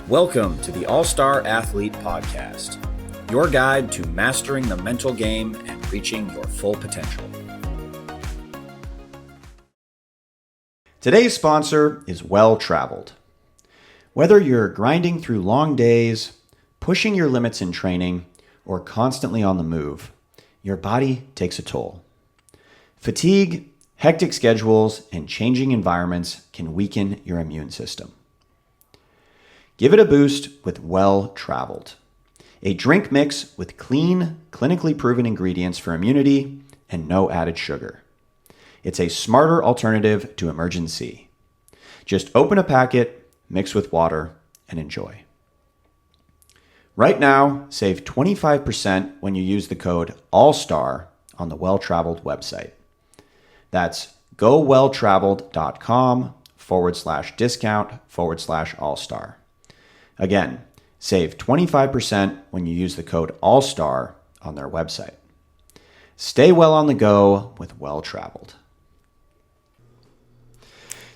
Welcome to the All-Star Athlete Podcast, your guide to mastering the mental game and reaching your full potential. Today's sponsor is Well Traveled. Whether you're grinding through long days, pushing your limits in training, or constantly on the move, your body takes a toll. Fatigue, hectic schedules, and changing environments can weaken your immune system. Give it a boost with Well Traveled, a drink mix with clean, clinically proven ingredients for immunity and no added sugar. It's a smarter alternative to Emergen-C. Just open a packet, mix with water, and enjoy. Right now, save 25% when you use the code ALLSTAR on the Well Traveled website. That's gowelltraveled.com/discount/AllStar. Again, save 25% when you use the code ALLSTAR on their website. Stay well on the go with Well Traveled.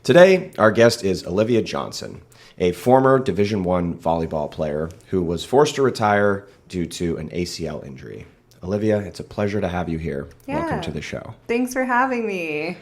Today, our guest is Olivia Johnson, a former Division I volleyball player who was forced to retire due to an ACL injury. Olivia, it's a pleasure to have you here. Yeah. Welcome to the show. Thanks for having me.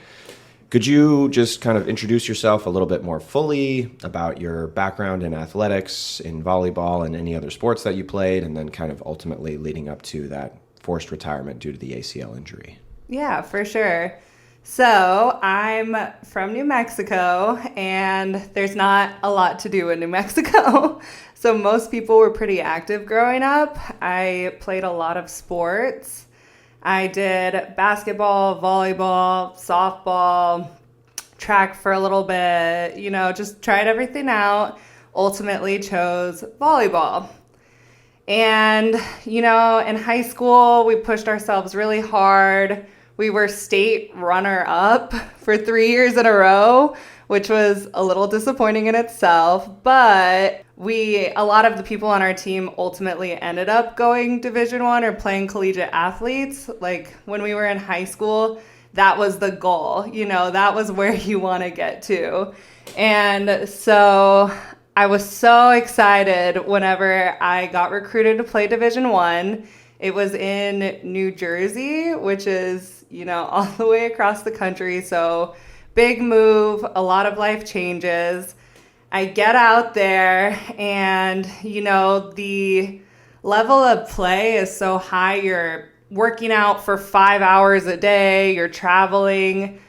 Could you just kind of introduce yourself a little bit more fully about your background in athletics, in volleyball, and any other sports that you played, and then kind of ultimately leading up to that forced retirement due to the ACL injury? Yeah, for sure. So I'm from New Mexico, and there's not a lot to do in New Mexico. So most people were pretty active growing up. I played a lot of sports. I did basketball, volleyball, softball, track for a little bit, just tried everything out. Ultimately chose volleyball. And, in high school, we pushed ourselves really hard. We were state runner-up for 3 years in a row, which was a little disappointing in itself, but a lot of the people on our team ultimately ended up going Division I or playing collegiate athletes. Like when we were in high school, that was the goal, that was where you want to get to. And so I was so excited whenever I got recruited to play Division I. It was in New Jersey, which is, all the way across the country. So big move, a lot of life changes. I get out there and, the level of play is so high. You're working out for 5 hours a day. You're traveling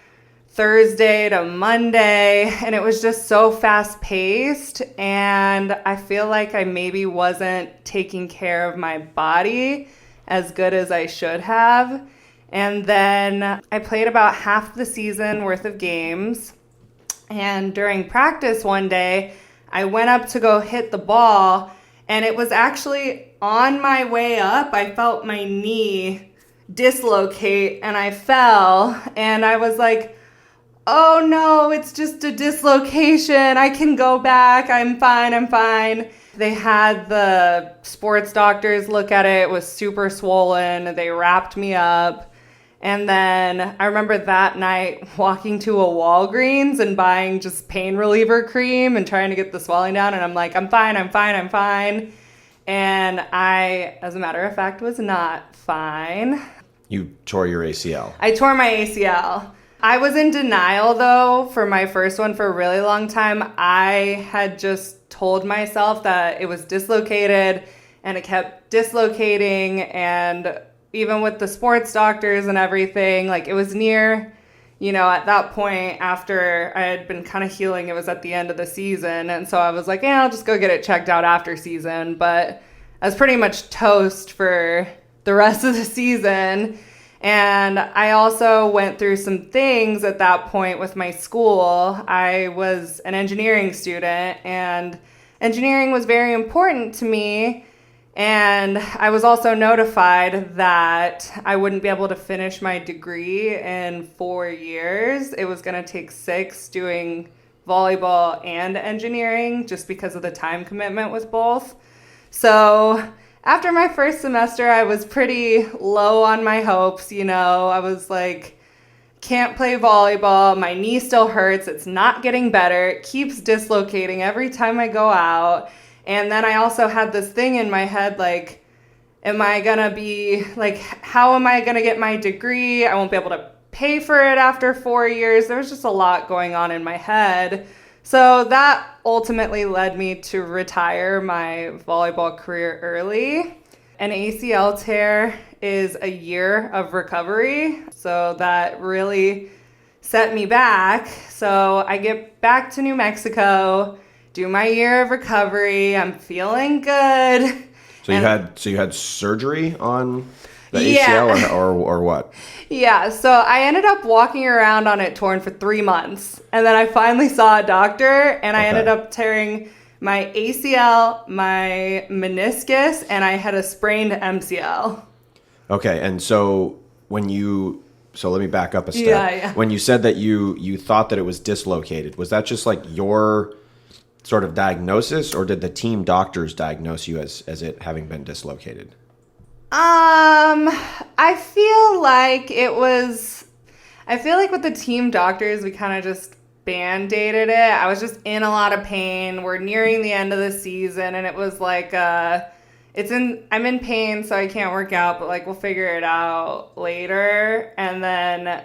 Thursday to Monday. And it was just so fast paced. And I feel like I maybe wasn't taking care of my body as good as I should have. And then I played about half the season worth of games. And during practice one day, I went up to go hit the ball, and it was actually on my way up. I felt my knee dislocate, and I fell, and I was like, oh no, it's just a dislocation. I can go back. I'm fine. They had the sports doctors look at it. It was super swollen. They wrapped me up. And then I remember that night walking to a Walgreens and buying just pain reliever cream and trying to get the swelling down. And I'm like, I'm fine. And I, as a matter of fact, was not fine. You tore your ACL. I tore my ACL. I was in denial, though, for my first one for a really long time. I had just told myself that it was dislocated, and it kept dislocating, and even with the sports doctors and everything, like it was near, at that point after I had been kind of healing, it was at the end of the season. And so I was like, I'll just go get it checked out after season. But I was pretty much toast for the rest of the season. And I also went through some things at that point with my school. I was an engineering student, and engineering was very important to me. And I was also notified that I wouldn't be able to finish my degree in 4 years. It was going to take 6 doing volleyball and engineering just because of the time commitment with both. So after my first semester, I was pretty low on my hopes. I was like, can't play volleyball. My knee still hurts. It's not getting better. It keeps dislocating every time I go out. And then I also had this thing in my head, like, am I going to be, like, how am I going to get my degree? I won't be able to pay for it after 4 years. There was just a lot going on in my head. So that ultimately led me to retire my volleyball career early. An ACL tear is a year of recovery. So that really set me back. So I get back to New Mexico, do my year of recovery. I'm feeling good. So you had surgery on the ACL or what? Yeah, so I ended up walking around on it torn for 3 months. And then I finally saw a doctor, and I ended up tearing my ACL, my meniscus, and I had a sprained MCL. Okay, and so let me back up a step. Yeah. When you said that you thought that it was dislocated, was that just like your sort of diagnosis, or did the team doctors diagnose you as it having been dislocated? I feel like with the team doctors, we kind of just band-aided it. I was just in a lot of pain. We're nearing the end of the season, and it was like, I'm in pain, so I can't work out, but like, we'll figure it out later. And then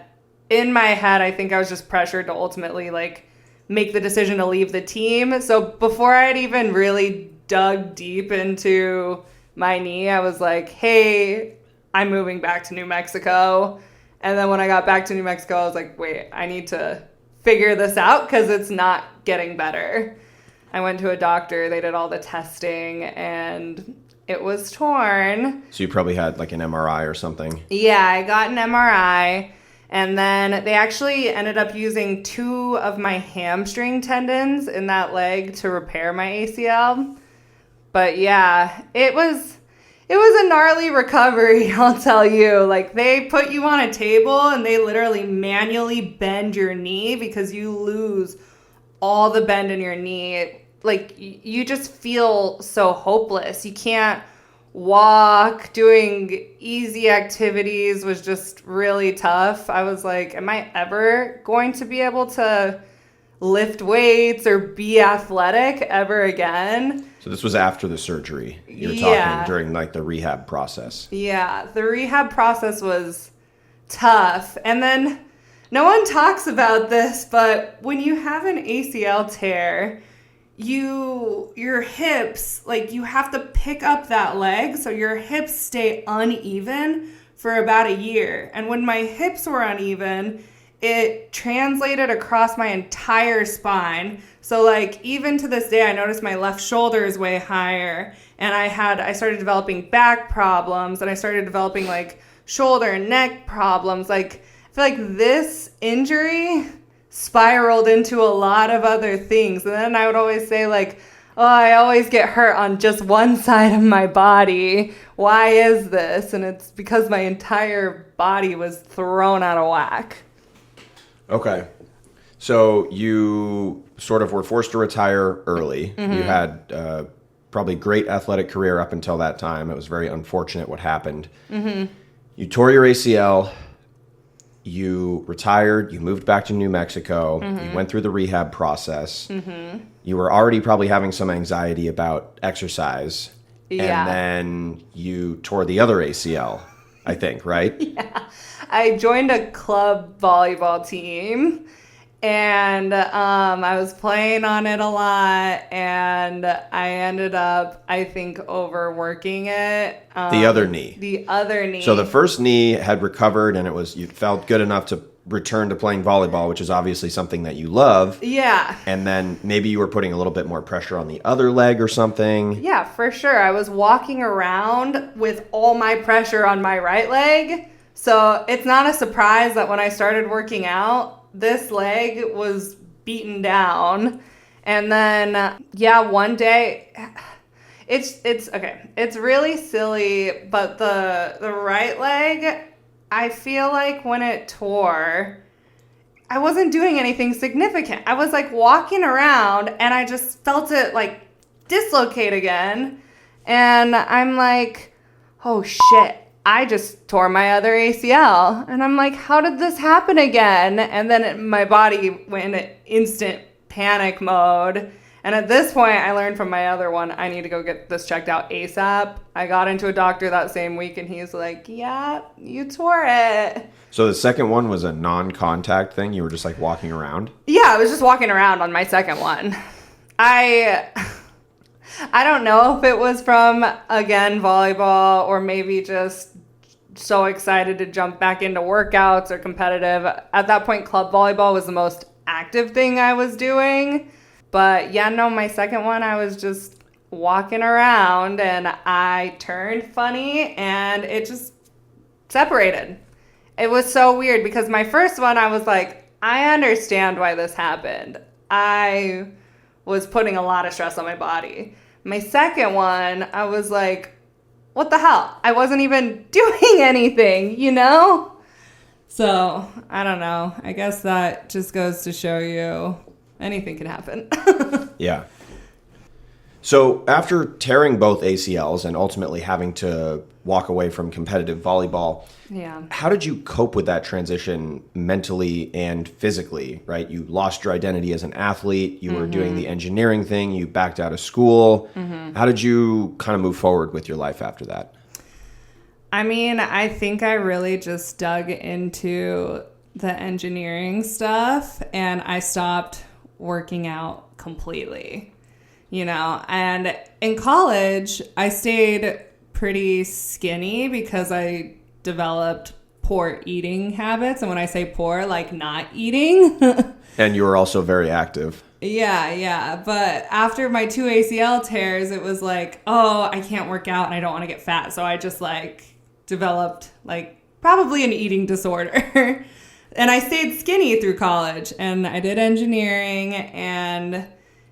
in my head, I think I was just pressured to ultimately like make the decision to leave the team. So before I had even really dug deep into my knee, I was like, hey, I'm moving back to New Mexico. And then when I got back to New Mexico, I was like, wait, I need to figure this out because it's not getting better. I went to a doctor, they did all the testing, and it was torn. So you probably had like an MRI or something? Yeah, I got an MRI. And then they actually ended up using 2 of my hamstring tendons in that leg to repair my ACL. But yeah, it was a gnarly recovery, I'll tell you. Like, they put you on a table and they literally manually bend your knee because you lose all the bend in your knee. Like, you just feel so hopeless. You can't walk. Doing easy activities was just really tough. I was like, am I ever going to be able to lift weights or be athletic ever again? So this was after the surgery. You're talking during like the rehab process. Yeah, the rehab process was tough. And then no one talks about this, but when you have an ACL tear, your hips, like, you have to pick up that leg, so your hips stay uneven for about a year. And when my hips were uneven, it translated across my entire spine. So like, even to this day, I noticed my left shoulder is way higher, and I started developing back problems, and I started developing like shoulder and neck problems. Like, I feel like this injury spiraled into a lot of other things. And then I would always say like, oh, I always get hurt on just one side of my body. Why is this? And it's because my entire body was thrown out of whack. Okay. So you sort of were forced to retire early. Mm-hmm. You had probably great athletic career up until that time. It was very unfortunate what happened. Mm-hmm. You tore your ACL. You retired, you moved back to New Mexico, you went through the rehab process. You were already probably having some anxiety about exercise. Yeah. And then you tore the other ACL, I think, right? Yeah. I joined a club volleyball team, and I was playing on it a lot, and I ended up, I think, overworking it. The other knee. The other knee. So the first knee had recovered, and you felt good enough to return to playing volleyball, which is obviously something that you love. Yeah. And then maybe you were putting a little bit more pressure on the other leg or something. Yeah, for sure. I was walking around with all my pressure on my right leg. So it's not a surprise that when I started working out, this leg was beaten down. And then, one day, it's okay. It's really silly, but the right leg, I feel like when it tore, I wasn't doing anything significant. I was like walking around and I just felt it like dislocate again. And I'm like, oh shit. I just tore my other ACL. And I'm like, how did this happen again? And then my body went into instant panic mode. And at this point, I learned from my other one, I need to go get this checked out ASAP. I got into a doctor that same week, and he's like, yeah, you tore it. So the second one was a non-contact thing? You were just like walking around? Yeah, I was just walking around on my second one. I don't know if it was from, again, volleyball, or maybe just so excited to jump back into workouts or competitive. At that point, club volleyball was the most active thing I was doing. But yeah, no, my second one, I was just walking around and I turned funny and it just separated. It was so weird because my first one, I was like, I understand why this happened. I was putting a lot of stress on my body. My second one, I was like, what the hell? I wasn't even doing anything, you know? So, I don't know. I guess that just goes to show you anything can happen. Yeah. So after tearing both ACLs and ultimately having to walk away from competitive volleyball, how did you cope with that transition mentally and physically, right? You lost your identity as an athlete. You were doing the engineering thing. You backed out of school. How did you kind of move forward with your life after that? I mean, I think I really just dug into the engineering stuff and I stopped working out completely, you know. And in college, I stayed pretty skinny because I developed poor eating habits. And when I say poor, like not eating. And you were also very active. Yeah. But after my 2 ACL tears, it was like, oh, I can't work out and I don't want to get fat. So I just like developed like probably an eating disorder. And I stayed skinny through college and I did engineering and,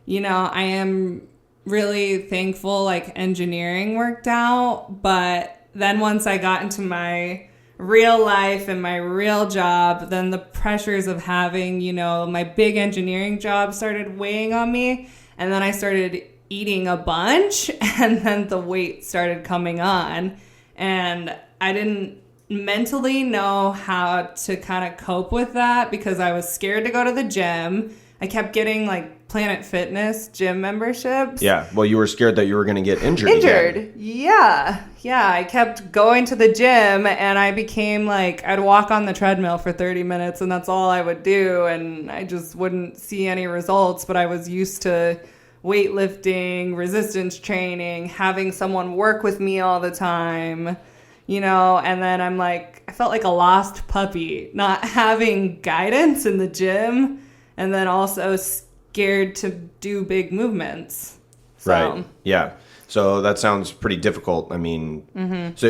you know, I am really thankful like engineering worked out. But then once I got into my real life and my real job, then the pressures of having, you know, my big engineering job started weighing on me. And then I started eating a bunch and then the weight started coming on and I didn't mentally know how to kind of cope with that because I was scared to go to the gym. I kept getting like Planet Fitness gym memberships. Yeah. Well, you were scared that you were going to get injured. Again. Yeah. I kept going to the gym and I became like, I'd walk on the treadmill for 30 minutes and that's all I would do. And I just wouldn't see any results, but I was used to weightlifting, resistance training, having someone work with me all the time. You know, and then I'm like, I felt like a lost puppy, not having guidance in the gym, and then also scared to do big movements. So. Right. Yeah. So that sounds pretty difficult. I mean, so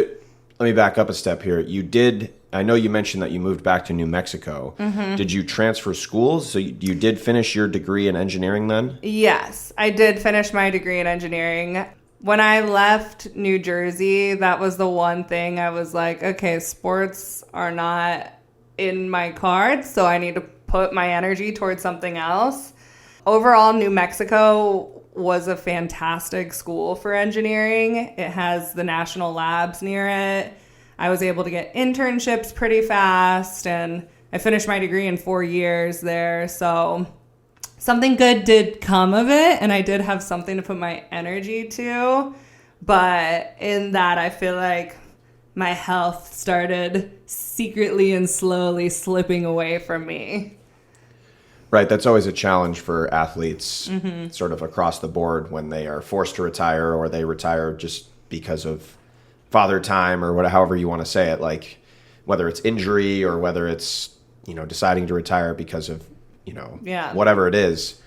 let me back up a step here. I know you mentioned that you moved back to New Mexico. Did you transfer schools? So you did finish your degree in engineering then? Yes, I did finish my degree in engineering. When I left New Jersey, that was the one thing I was like, okay, sports are not in my cards, so I need to put my energy towards something else. Overall, New Mexico was a fantastic school for engineering. It has the national labs near it. I was able to get internships pretty fast, and I finished my degree in 4 years there, so something good did come of it, and I did have something to put my energy to. But in that, I feel like my health started secretly and slowly slipping away from me. Right. That's always a challenge for athletes sort of across the board when they are forced to retire or they retire just because of father time or however you want to say it, like whether it's injury or whether it's, you know, deciding to retire because of, you know, whatever it is.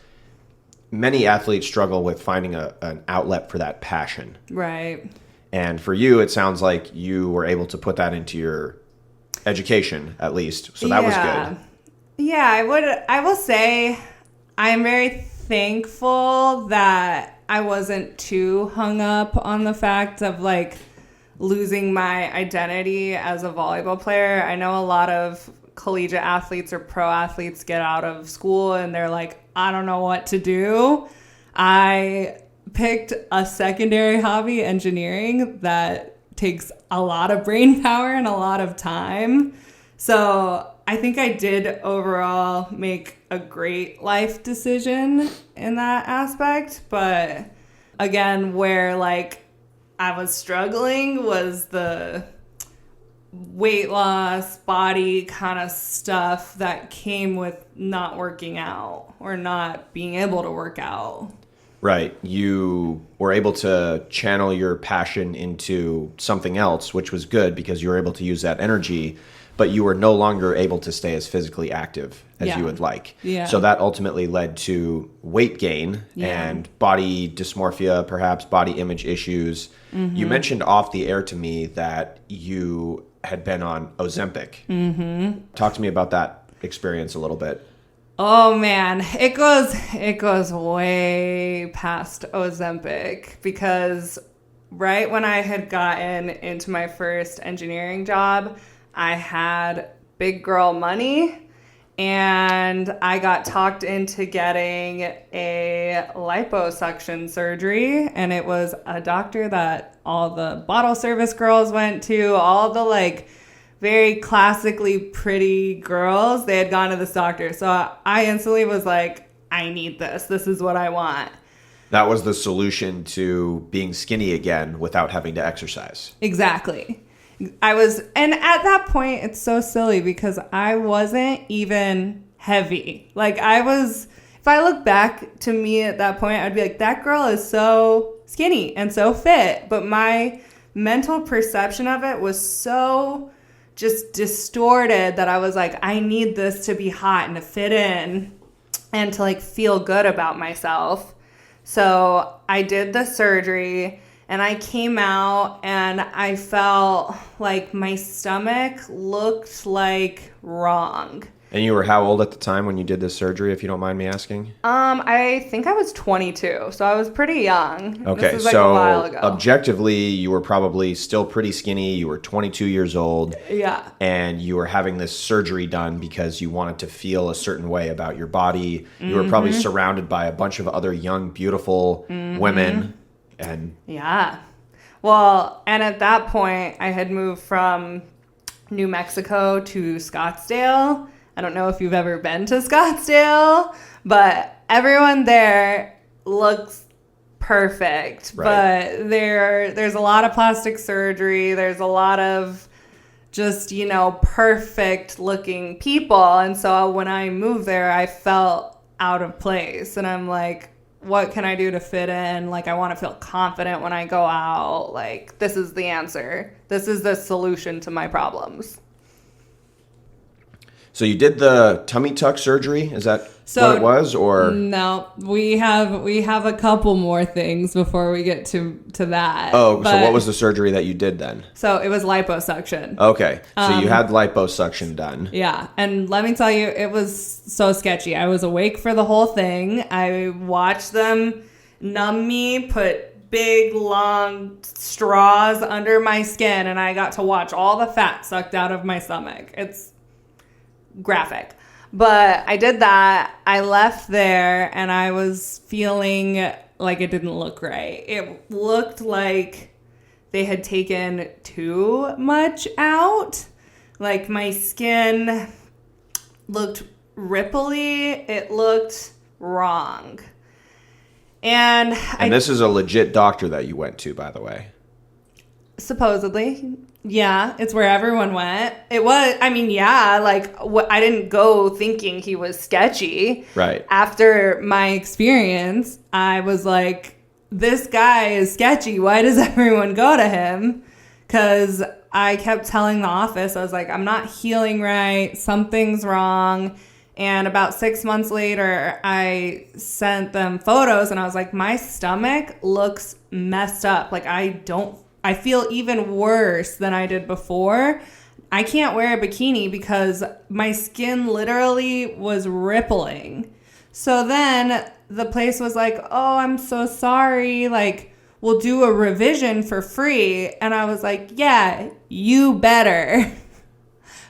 Many athletes struggle with finding an outlet for that passion. Right. And for you, it sounds like you were able to put that into your education, at least. So that was good. Yeah, I will say I'm very thankful that I wasn't too hung up on the fact of like losing my identity as a volleyball player. I know a lot of collegiate athletes or pro athletes get out of school and they're like, I don't know what to do. I picked a secondary hobby, engineering, that takes a lot of brain power and a lot of time. So I think I did overall make a great life decision in that aspect. But again, where like I was struggling was the weight loss, body kind of stuff that came with not working out or not being able to work out. Right. You were able to channel your passion into something else, which was good because you were able to use that energy, but you were no longer able to stay as physically active as you would like. Yeah. So that ultimately led to weight gain and body dysmorphia, perhaps body image issues. Mm-hmm. You mentioned off the air to me that you had been on Ozempic. Mm-hmm. Talk to me about that experience a little bit. Oh man, it goes way past Ozempic, because right when I had gotten into my first engineering job, I had big girl money and I got talked into getting a liposuction surgery, and it was a doctor that all the bottle service girls went to, all the like very classically pretty girls, they had gone to this doctor. So I instantly was like, I need this. This is what I want. That was the solution to being skinny again without having to exercise. Exactly. And at that point, it's so silly because I wasn't even heavy. Like if I look back to me at that point, I'd be like, that girl is so skinny and so fit. But my mental perception of it was so just distorted that I was like, I need this to be hot and to fit in and to like feel good about myself. So I did the surgery and I came out and I felt like my stomach looked like wrong. And you were how old at the time when you did this surgery, if you don't mind me asking? I think I was 22, so I was pretty young. Okay, this was like so a while ago. Objectively, you were probably still pretty skinny. You were 22 years old. Yeah. And you were having this surgery done because you wanted to feel a certain way about your body. You were probably surrounded by a bunch of other young, beautiful women. And yeah. Well, and at that point, I had moved from New Mexico to Scottsdale. I don't know if you've ever been to Scottsdale, but everyone there looks perfect. Right. But there's a lot of plastic surgery. There's a lot of just, perfect looking people. And so when I moved there, I felt out of place. And I'm like, what can I do to fit in? Like, I want to feel confident when I go out. Like, this is the answer. This is the solution to my problems. so you did the tummy tuck surgery? Is that what it was? Or no, we have a couple more things before we get to that. so what was the surgery that you did then? So it was liposuction. Okay, so you had liposuction done. Yeah, and let me tell you, it was so sketchy. I was awake for the whole thing. I watched them numb me, put big, long straws under my skin, and I got to watch all the fat sucked out of my stomach. It's graphic. But I did that. I left there, and I was feeling like it didn't look right. It looked like they had taken too much out. Like, my skin looked ripply. It looked wrong. And this is a legit doctor that you went to, by the way. Supposedly. Yeah, it's where everyone went. It was, I didn't go thinking he was sketchy. Right. After my experience, I was like, this guy is sketchy. Why does everyone go to him? Because I kept telling the office, I was like, I'm not healing right. Something's wrong. And about 6 months later, I sent them photos and I was like, my stomach looks messed up. Like, I feel even worse than I did before. I can't wear a bikini because my skin literally was rippling. So then the place was like, oh, I'm so sorry. Like, we'll do a revision for free. And I was like, yeah, you better.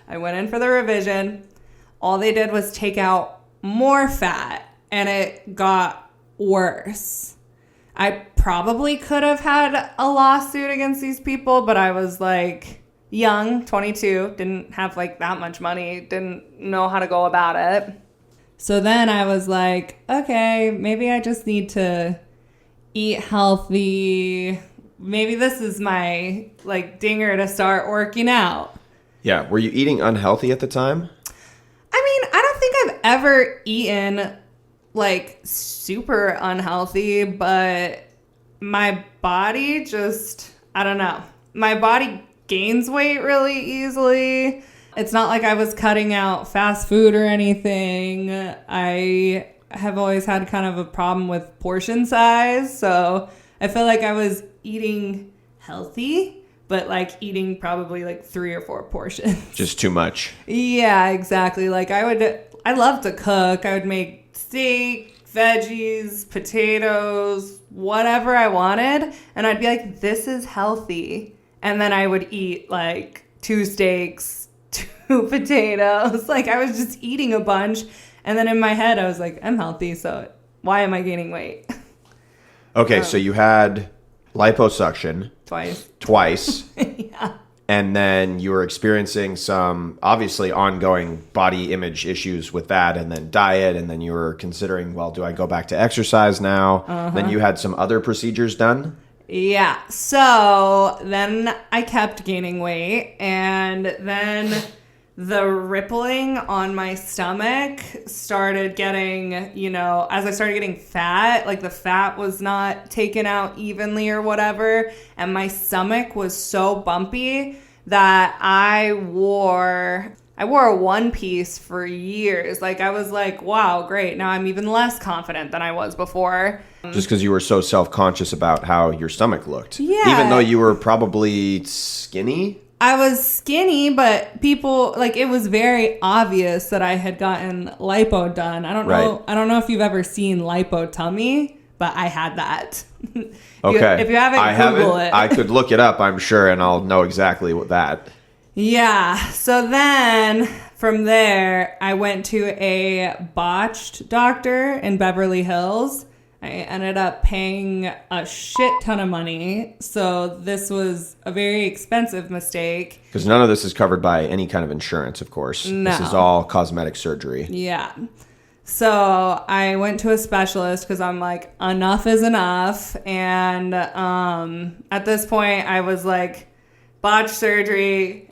I went in for the revision. All they did was take out more fat, and it got worse. I probably could have had a lawsuit against these people, but I was like, young, 22, didn't have like that much money, didn't know how to go about it. So then I was like, okay, maybe I just need to eat healthy. Maybe this is my like dinger to start working out. Yeah. Were you eating unhealthy at the time? I mean, I don't think I've ever eaten like super unhealthy, but my body just, I don't know. My body gains weight really easily. It's not like I was cutting out fast food or anything. I have always had kind of a problem with portion size. So I feel like I was eating healthy, but like eating probably like 3 or 4 portions. Just too much. Yeah, exactly. Like I love to cook. I would make steak, veggies, potatoes, whatever I wanted. And I'd be like, this is healthy. And then I would eat like 2 steaks, 2 potatoes. Like I was just eating a bunch. And then in my head, I was like, I'm healthy. So why am I gaining weight? Okay. So you had liposuction. Twice. Yeah. And then you were experiencing some obviously ongoing body image issues with that, and then diet, and then you were considering, well, do I go back to exercise now? Then you had some other procedures done? Yeah. So then I kept gaining weight, and then the rippling on my stomach started getting, you know, as I started getting fat, like the fat was not taken out evenly or whatever. And my stomach was so bumpy that I wore a one piece for years. Like I was like, wow, great. Now I'm even less confident than I was before. Just because you were so self-conscious about how your stomach looked. Yeah. Even though you were probably skinny. I was skinny, but people, like, it was very obvious that I had gotten lipo done. I don't know if you've ever seen lipo tummy, but I had that. Okay. If you haven't, Google it. I could look it up, I'm sure, and I'll know exactly what that. Yeah. So then from there, I went to a botched doctor in Beverly Hills. I ended up paying a shit ton of money. So this was a very expensive mistake. Because none of this is covered by any kind of insurance, of course. No. This is all cosmetic surgery. Yeah. So I went to a specialist because I'm like, enough is enough. And at this point, I was like, botched surgery,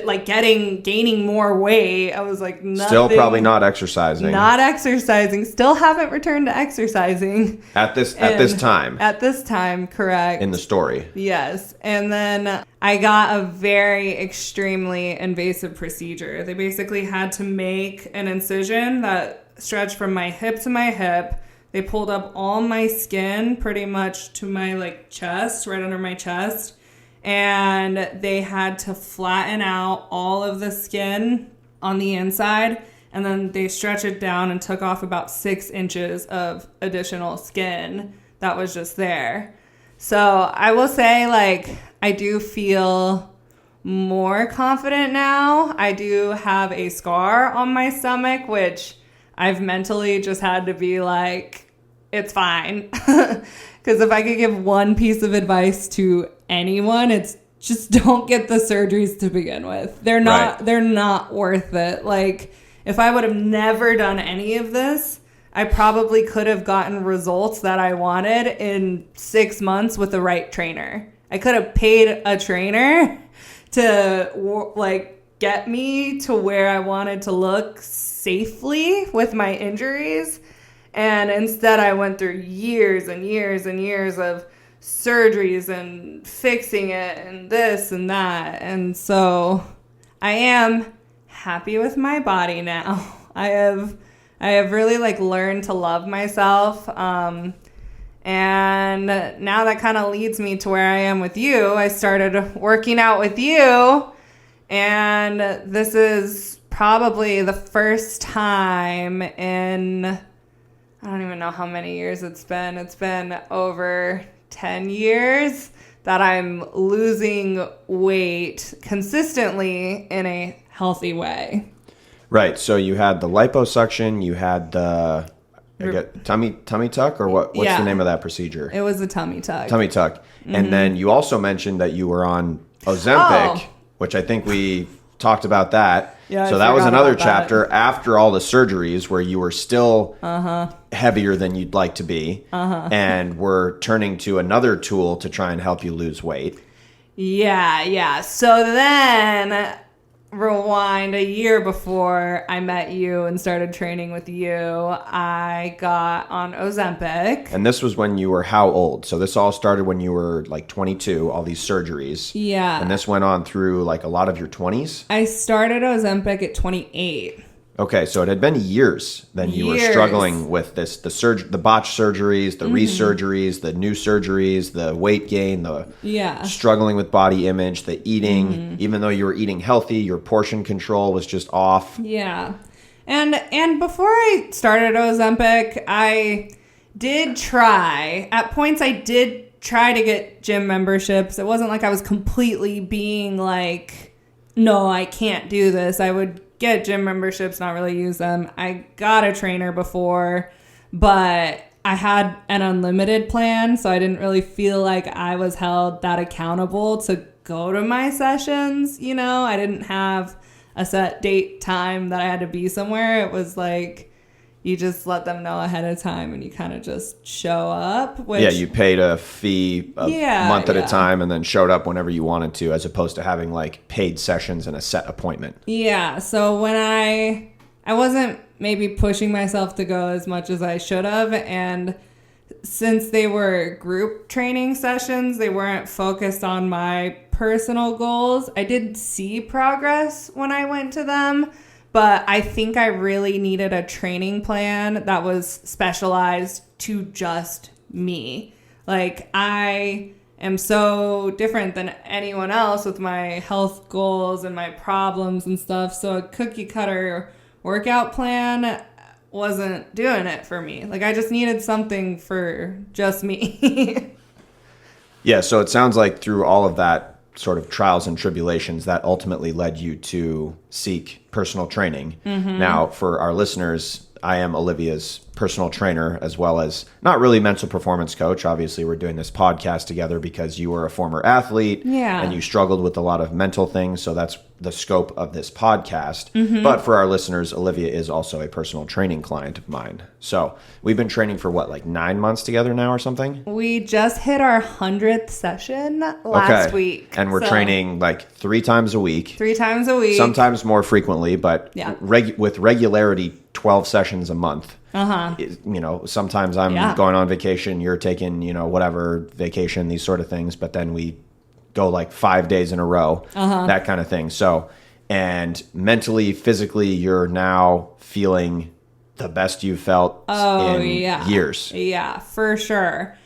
like gaining more weight. I was like, nothing. Still probably not exercising. Not exercising. Still haven't returned to exercising. At this time. At this time, correct. In the story. Yes. And then I got a very extremely invasive procedure. They basically had to make an incision that stretched from my hip to my hip. They pulled up all my skin pretty much to my like chest, right under my chest. And they had to flatten out all of the skin on the inside. And then they stretched it down and took off about 6 inches of additional skin that was just there. So I will say, like, I do feel more confident now. I do have a scar on my stomach, which I've mentally just had to be like, it's fine. Because if I could give one piece of advice to anyone, it's just don't get the surgeries to begin with. They're not worth it. Like, if I would have never done any of this, I probably could have gotten results that I wanted in 6 months with the right trainer. I could have paid a trainer to like get me to where I wanted to look safely with my injuries. And instead I went through years and years and years of surgeries and fixing it and this and that. And so I am happy with my body now. I have really like learned to love myself. And now that kind of leads me to where I am with you. I started working out with you, and this is probably the first time in, I don't even know how many years it's been. It's been over 10 years that I'm losing weight consistently in a healthy way. Right. So you had the liposuction, you had the tummy tuck, or what's the name of that procedure? It was a tummy tuck. Tummy tuck. Mm-hmm. And then you also mentioned that you were on Ozempic. which I think we talked about that. Yeah, so I that was forgot another about that. chapter after all the surgeries where you were still heavier than you'd like to be, and we're turning to another tool to try and help you lose weight. Yeah. So then rewind a year before I met you and started training with you, I got on Ozempic. And this was when you were how old? So this all started when you were like 22, all these surgeries. Yeah. And this went on through like a lot of your 20s? I started Ozempic at 28. Okay, so it had been years then you were struggling with this, the botched surgeries, the resurgeries, the new surgeries, the weight gain, the struggling with body image, the eating. Even though you were eating healthy, your portion control was just off. Yeah. And before I started Ozempic, I did try. At points, I did try to get gym memberships. It wasn't like I was completely being like, no, I can't do this. I would get gym memberships, not really use them. I got a trainer before, but I had an unlimited plan, so I didn't really feel like I was held that accountable to go to my sessions. You know, I didn't have a set date time that I had to be somewhere. It was like you just let them know ahead of time and you kind of just show up. Which, you paid a fee a month at a time and then showed up whenever you wanted to, as opposed to having like paid sessions and a set appointment. Yeah. So when I wasn't maybe pushing myself to go as much as I should have. And since they were group training sessions, they weren't focused on my personal goals. I did see progress when I went to them. But I think I really needed a training plan that was specialized to just me. Like, I am so different than anyone else with my health goals and my problems and stuff. So a cookie cutter workout plan wasn't doing it for me. Like, I just needed something for just me. Yeah, so it sounds like through all of that sort of trials and tribulations, that ultimately led you to seek personal training. Now, for our listeners, I am Olivia's personal trainer, as well as not really mental performance coach. Obviously, we're doing this podcast together because you were a former athlete and you struggled with a lot of mental things. So that's the scope of this podcast. But for our listeners, Olivia is also a personal training client of mine. So we've been training for what, like 9 months together now or something? We just hit our 100th session last week. And we're training like 3 times a week. 3 times a week. Sometimes more frequently, but with regularity, 12 sessions a month. You know, sometimes I'm going on vacation, you're taking, you know, whatever vacation, these sort of things, but then we go like 5 days in a row, that kind of thing. So, and mentally, physically, you're now feeling the best you've felt in years. Yeah, for sure.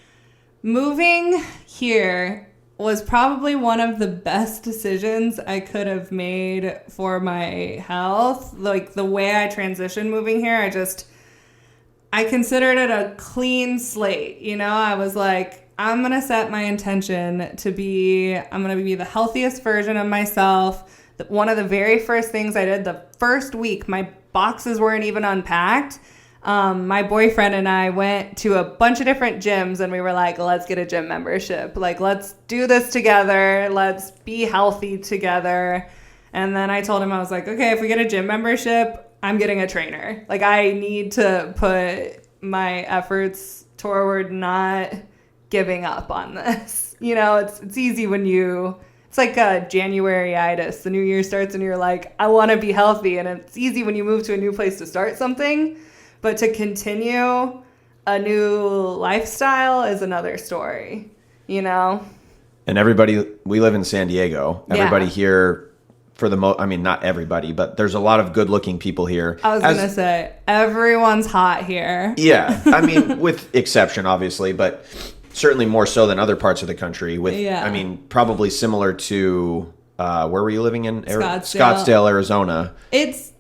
Moving here was probably one of the best decisions I could have made for my health. Like, the way I transitioned moving here, I considered it a clean slate. You know, I was like, I'm going to set my intention I'm going to be the healthiest version of myself. One of the very first things I did the first week, my boxes weren't even unpacked. My boyfriend and I went to a bunch of different gyms and we were like, let's get a gym membership. Like, let's do this together. Let's be healthy together. And then I told him, I was like, okay, if we get a gym membership, I'm getting a trainer. Like, I need to put my efforts toward not giving up on this. You know, it's easy when it's like a January-itis. The new year starts and you're like, I want to be healthy. And it's easy when you move to a new place to start something. But to continue a new lifestyle is another story, you know? And we live in San Diego. Everybody here, for the most, I mean, not everybody, but there's a lot of good looking people here. I was going to say, everyone's hot here. Yeah. I mean, with exception, obviously, but certainly more so than other parts of the country. I mean, probably similar to, where were you living in? Scottsdale, Arizona. It's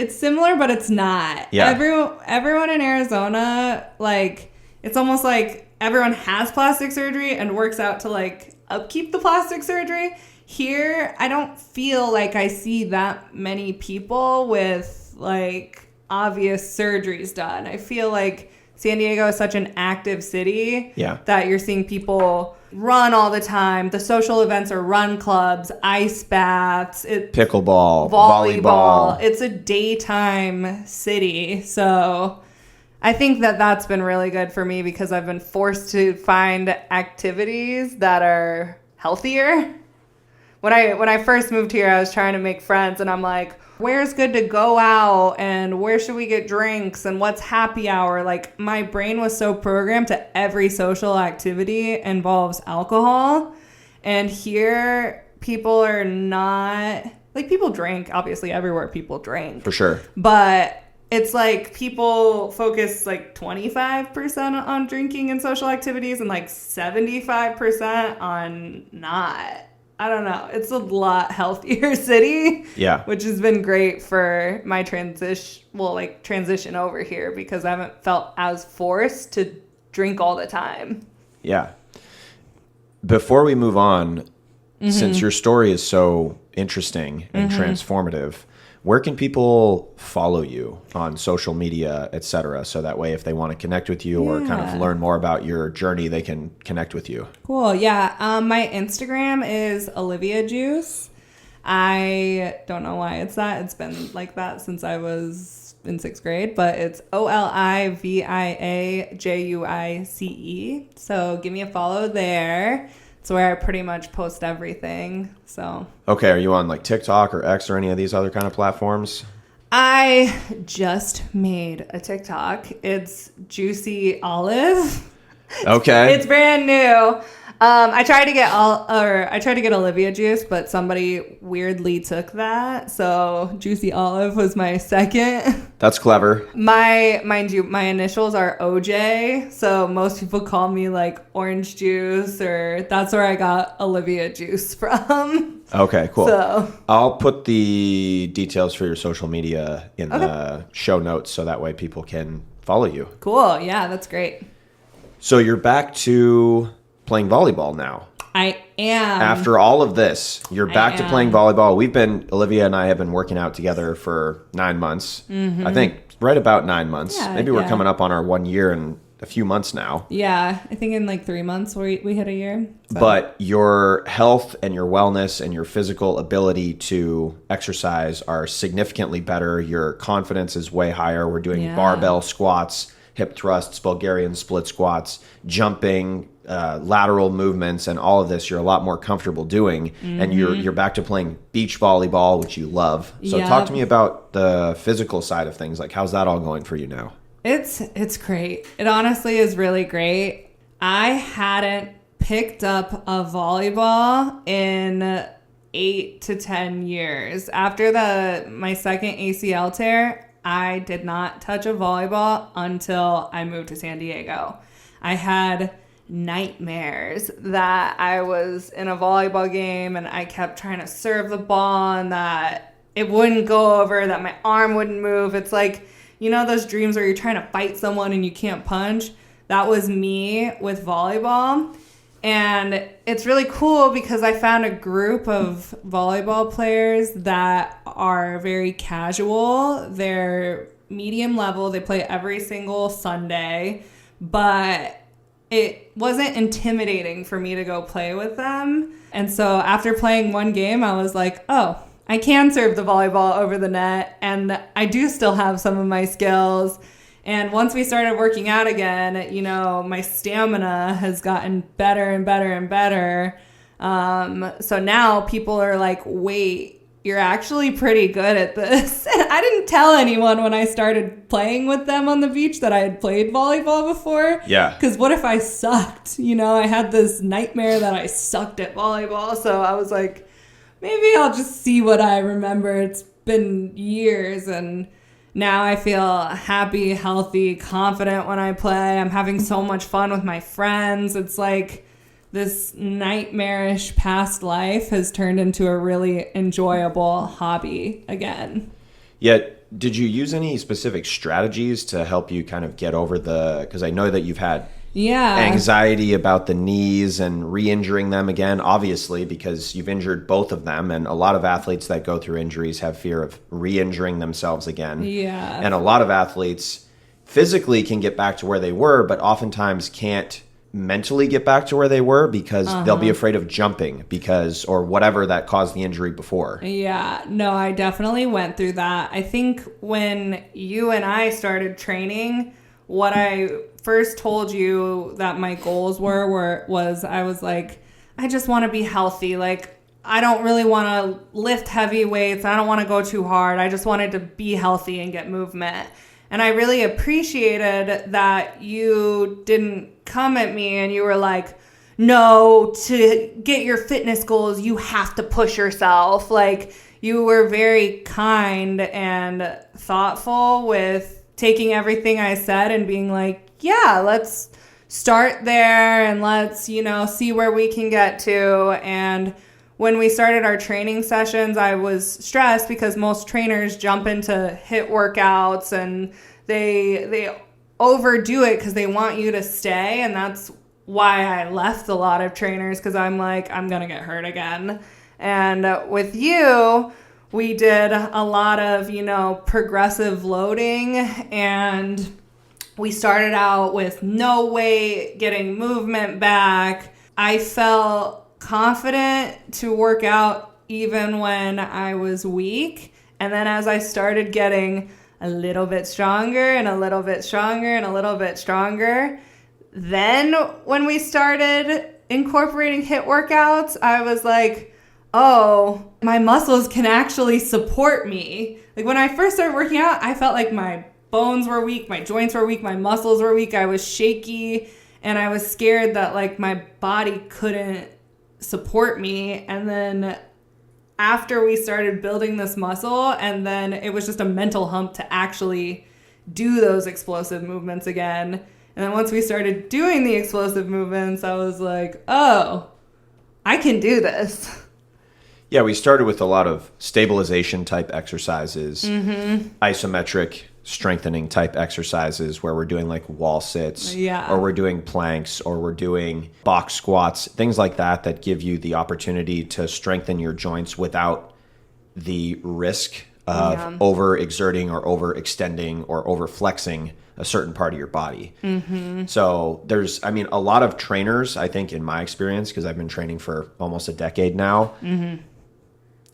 similar, but it's not. Yeah. Everyone in Arizona, like, it's almost like everyone has plastic surgery and works out to, like, upkeep the plastic surgery. Here, I don't feel like I see that many people with, like, obvious surgeries done. I feel like San Diego is such an active city Yeah. that you're seeing people run all the time. The social events are run clubs, ice baths, Pickleball, volleyball. It's a daytime city. So I think that that's been really good for me because I've been forced to find activities that are healthier. When I first moved here, I was trying to make friends, and I'm like, where's good to go out, and where should we get drinks, and what's happy hour? Like, my brain was so programmed to every social activity involves alcohol. And here, people are not, like, people drink. Obviously, everywhere people drink. For sure. But it's like people focus like 25% on drinking and social activities and like 75% on not. I don't know. It's a lot healthier city. Yeah. Which has been great for my transition over here because I haven't felt as forced to drink all the time. Yeah. Before we move on, since your story is so interesting and transformative, where can people follow you on social media, et cetera? So that way, if they want to connect with you or kind of learn more about your journey, they can connect with you. Cool. Yeah. My Instagram is Olivia Juice. I don't know why it's that. It's been like that since I was in 6th grade, but it's OLIVIAJUICE. So give me a follow there. It's where I pretty much post everything. So Okay, are you on like TikTok or X or any of these other kind of platforms? I just made a TikTok. It's Juicy Olive. Okay. It's brand new. I tried to get Olivia Juice, but somebody weirdly took that. So Juicy Olive was my second. That's clever. Mind you, my initials are OJ, so most people call me like Orange Juice, or that's where I got Olivia Juice from. Okay, cool. So I'll put the details for your social media in the show notes so that way people can follow you. cool. Yeah, that's great. So you're back to playing volleyball now. I am. After all of this, you're back to playing volleyball. Olivia and I have been working out together for 9 months. I think right about 9 months. Yeah, Maybe we're coming up on our 1 year and a few months now. Yeah, I think in like 3 months we hit a year. So. But your health and your wellness and your physical ability to exercise are significantly better. Your confidence is way higher. We're doing barbell squats, hip thrusts, Bulgarian split squats, jumping, lateral movements, and all of this you're a lot more comfortable doing. And you're back to playing beach volleyball, which you love. So talk to me about the physical side of things. Like, how's that all going for you now? It's great. It honestly is really great. I hadn't picked up a volleyball in 8 to 10 years. After my second ACL tear, I did not touch a volleyball until I moved to San Diego. I had nightmares that I was in a volleyball game and I kept trying to serve the ball and that it wouldn't go over, that my arm wouldn't move. It's like, you know those dreams where you're trying to fight someone and you can't punch? That was me with volleyball. And it's really cool because I found a group of volleyball players that are very casual. They're medium level. They play every single Sunday. But it wasn't intimidating for me to go play with them. And so after playing one game, I was like, oh, I can serve the volleyball over the net, and I do still have some of my skills. And once we started working out again, you know, my stamina has gotten better and better and better. So now people are like, wait, you're actually pretty good at this. And I didn't tell anyone when I started playing with them on the beach that I had played volleyball before. Yeah. Because what if I sucked? You know, I had this nightmare that I sucked at volleyball. So I was like, maybe I'll just see what I remember. It's been years, and now I feel happy, healthy, confident when I play. I'm having so much fun with my friends. It's like this nightmarish past life has turned into a really enjoyable hobby again. Yet, did you use any specific strategies to help you kind of get over because I know that you've had anxiety about the knees and re-injuring them again, obviously, because you've injured both of them. And a lot of athletes that go through injuries have fear of re-injuring themselves again. Yeah. And a lot of athletes physically can get back to where they were, but oftentimes can't mentally get back to where they were because they'll be afraid of jumping or whatever that caused the injury before. Yeah, no, I definitely went through that. I think when you and I started training, what I first told you that my goals was I was like, I just want to be healthy. Like, I don't really want to lift heavy weights. I don't want to go too hard. I just wanted to be healthy and get movement. And I really appreciated that you didn't come at me and you were like, no, to get your fitness goals, you have to push yourself. Like, you were very kind and thoughtful with taking everything I said and being like, yeah, let's start there and let's, see where we can get to. And when we started our training sessions, I was stressed because most trainers jump into HIIT workouts and they overdo it because they want you to stay. And that's why I left a lot of trainers, because I'm like, I'm going to get hurt again. And with you, we did a lot of, progressive loading, and we started out with no weight, getting movement back. I felt confident to work out even when I was weak. And then as I started getting a little bit stronger and a little bit stronger and a little bit stronger, then when we started incorporating HIIT workouts, I was like, oh, my muscles can actually support me. Like, when I first started working out, I felt like my bones were weak, my joints were weak, my muscles were weak, I was shaky, and I was scared that like my body couldn't support me. And then after we started building this muscle, and then it was just a mental hump to actually do those explosive movements again. And then once we started doing the explosive movements, I was like, oh, I can do this. Yeah, we started with a lot of stabilization type exercises, isometric strengthening type exercises where we're doing like wall sits, or we're doing planks, or we're doing box squats, things like that give you the opportunity to strengthen your joints without the risk of overexerting or overextending or overflexing a certain part of your body. So there's, a lot of trainers, I think in my experience, because I've been training for almost a decade now,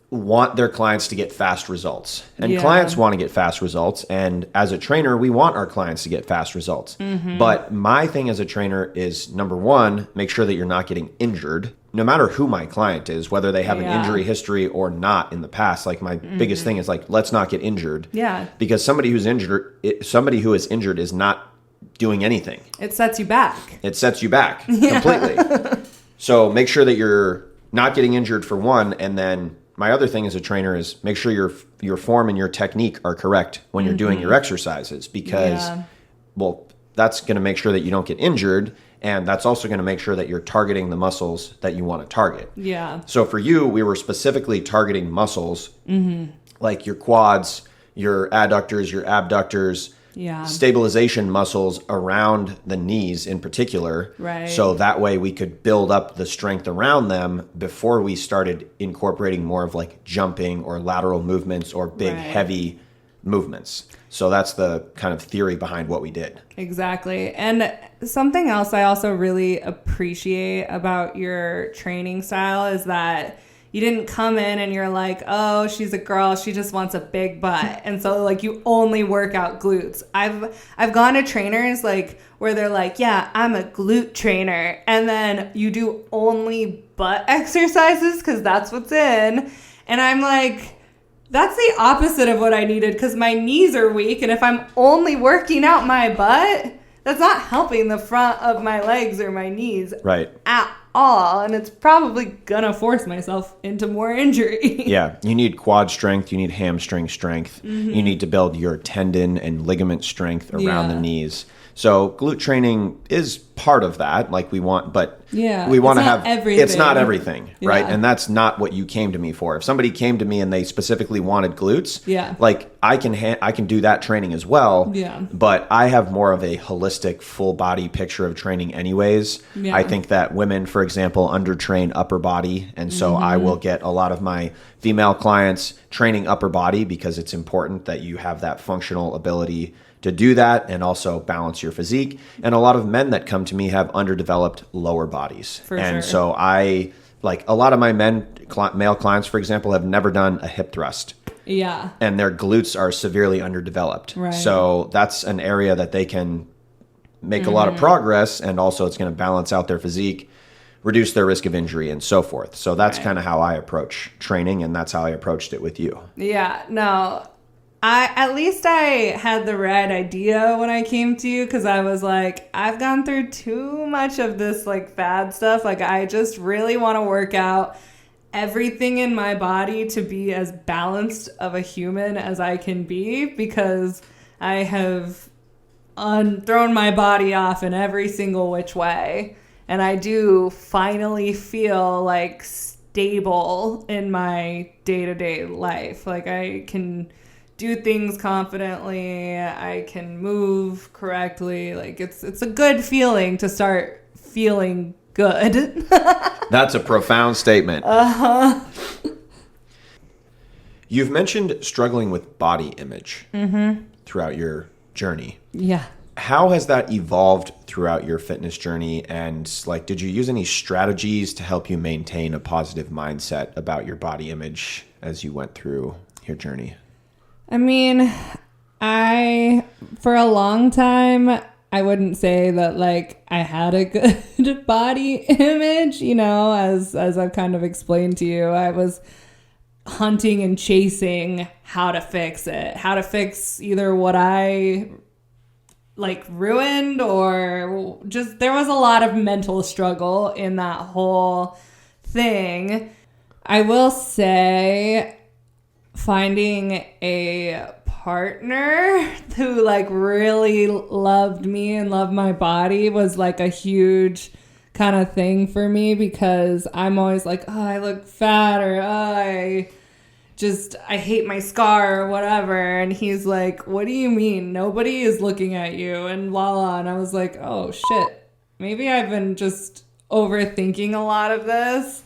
want their clients to get fast results. And clients want to get fast results. And as a trainer, we want our clients to get fast results. But my thing as a trainer is, number one, make sure that you're not getting injured, no matter who my client is, whether they have an injury history or not in the past. Like, my biggest thing is like, let's not get injured. Because somebody who is injured is not doing anything. It sets you back. It sets you back completely. So make sure that you're not getting injured, for one, and then my other thing as a trainer is make sure your form and your technique are correct when you're doing your exercises, because, well, that's going to make sure that you don't get injured, and that's also going to make sure that you're targeting the muscles that you want to target. So for you, we were specifically targeting muscles like your quads, your adductors, your abductors, stabilization muscles around the knees in particular. So that way we could build up the strength around them before we started incorporating more of like jumping or lateral movements or big heavy movements. So that's the kind of theory behind what we did. Exactly. And something else I also really appreciate about your training style is that you didn't come in and you're like, oh, she's a girl, she just wants a big butt. And so like you only work out glutes. I've gone to trainers like where they're like, yeah, I'm a glute trainer. And then you do only butt exercises because that's what's in. And I'm like, that's the opposite of what I needed, because my knees are weak. And if I'm only working out my butt, that's not helping the front of my legs or my knees at all. And it's probably going to force myself into more injury. Yeah. You need quad strength. You need hamstring strength. You need to build your tendon and ligament strength around the knees. So glute training is part of that. Like we want, but we want to have everything. It's not everything, right? And that's not what you came to me for. If somebody came to me and they specifically wanted glutes, like I can do that training as well. But I have more of a holistic, full body picture of training anyways. I think that women, for example, undertrain upper body, and so I will get a lot of my female clients training upper body because it's important that you have that functional ability to do that and also balance your physique. And a lot of men that come to me have underdeveloped lower bodies. And so I, like a lot of my male clients, for example, have never done a hip thrust. Yeah. And their glutes are severely underdeveloped. Right. So that's an area that they can make a lot of progress, and also it's going to balance out their physique, reduce their risk of injury, and so forth. So that's kind of how I approach training, and that's how I approached it with you. Yeah, no. At least I had the right idea when I came to you, because I was like, I've gone through too much of this like fad stuff. Like, I just really want to work out everything in my body to be as balanced of a human as I can be, because I have thrown my body off in every single which way. And I do finally feel like stable in my day-to-day life. Like, I can do things confidently. I can move correctly. Like, it's a good feeling to start feeling good. That's a profound statement. Uh-huh. You've mentioned struggling with body image throughout your journey. Yeah. How has that evolved throughout your fitness journey? And like, did you use any strategies to help you maintain a positive mindset about your body image as you went through your journey? I mean, for a long time, I wouldn't say that like I had a good body image, you know, as I've kind of explained to you. I was hunting and chasing how to fix it, how to fix either what I like ruined, or just there was a lot of mental struggle in that whole thing. I will say finding a partner who like really loved me and loved my body was like a huge kind of thing for me, because I'm always like, oh, I look fat, or oh, I hate my scar or whatever. And he's like, what do you mean? Nobody is looking at you, and la la. And I was like, oh shit, maybe I've been just overthinking a lot of this.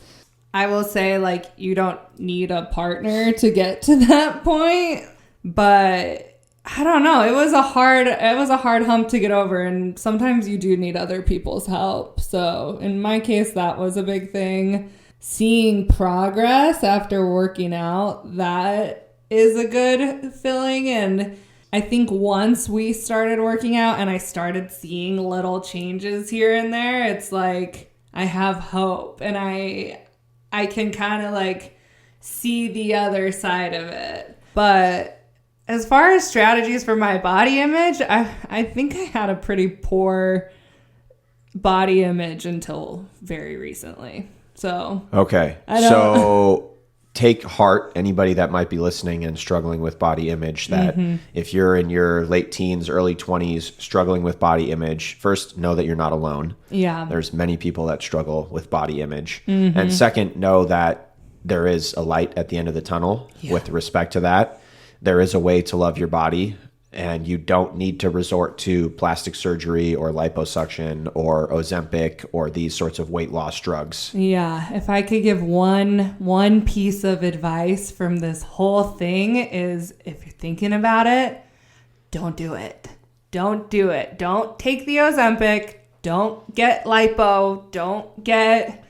I will say, like, you don't need a partner to get to that point, but I don't know. It was a hard hump to get over, and sometimes you do need other people's help. So in my case, that was a big thing. Seeing progress after working out, that is a good feeling. And I think once we started working out and I started seeing little changes here and there, it's like I have hope, and I can kind of like see the other side of it. But as far as strategies for my body image, I think I had a pretty poor body image until very recently. So okay, so take heart, anybody that might be listening and struggling with body image, that if you're in your late teens, early 20s struggling with body image, first, know that you're not alone. Yeah. There's many people that struggle with body image. And second, know that there is a light at the end of the tunnel with respect to that. There is a way to love your body, and you don't need to resort to plastic surgery or liposuction or Ozempic or these sorts of weight loss drugs. Yeah. If I could give one piece of advice from this whole thing, is if you're thinking about it, don't do it. Don't do it. Don't take the Ozempic. Don't get lipo. Don't get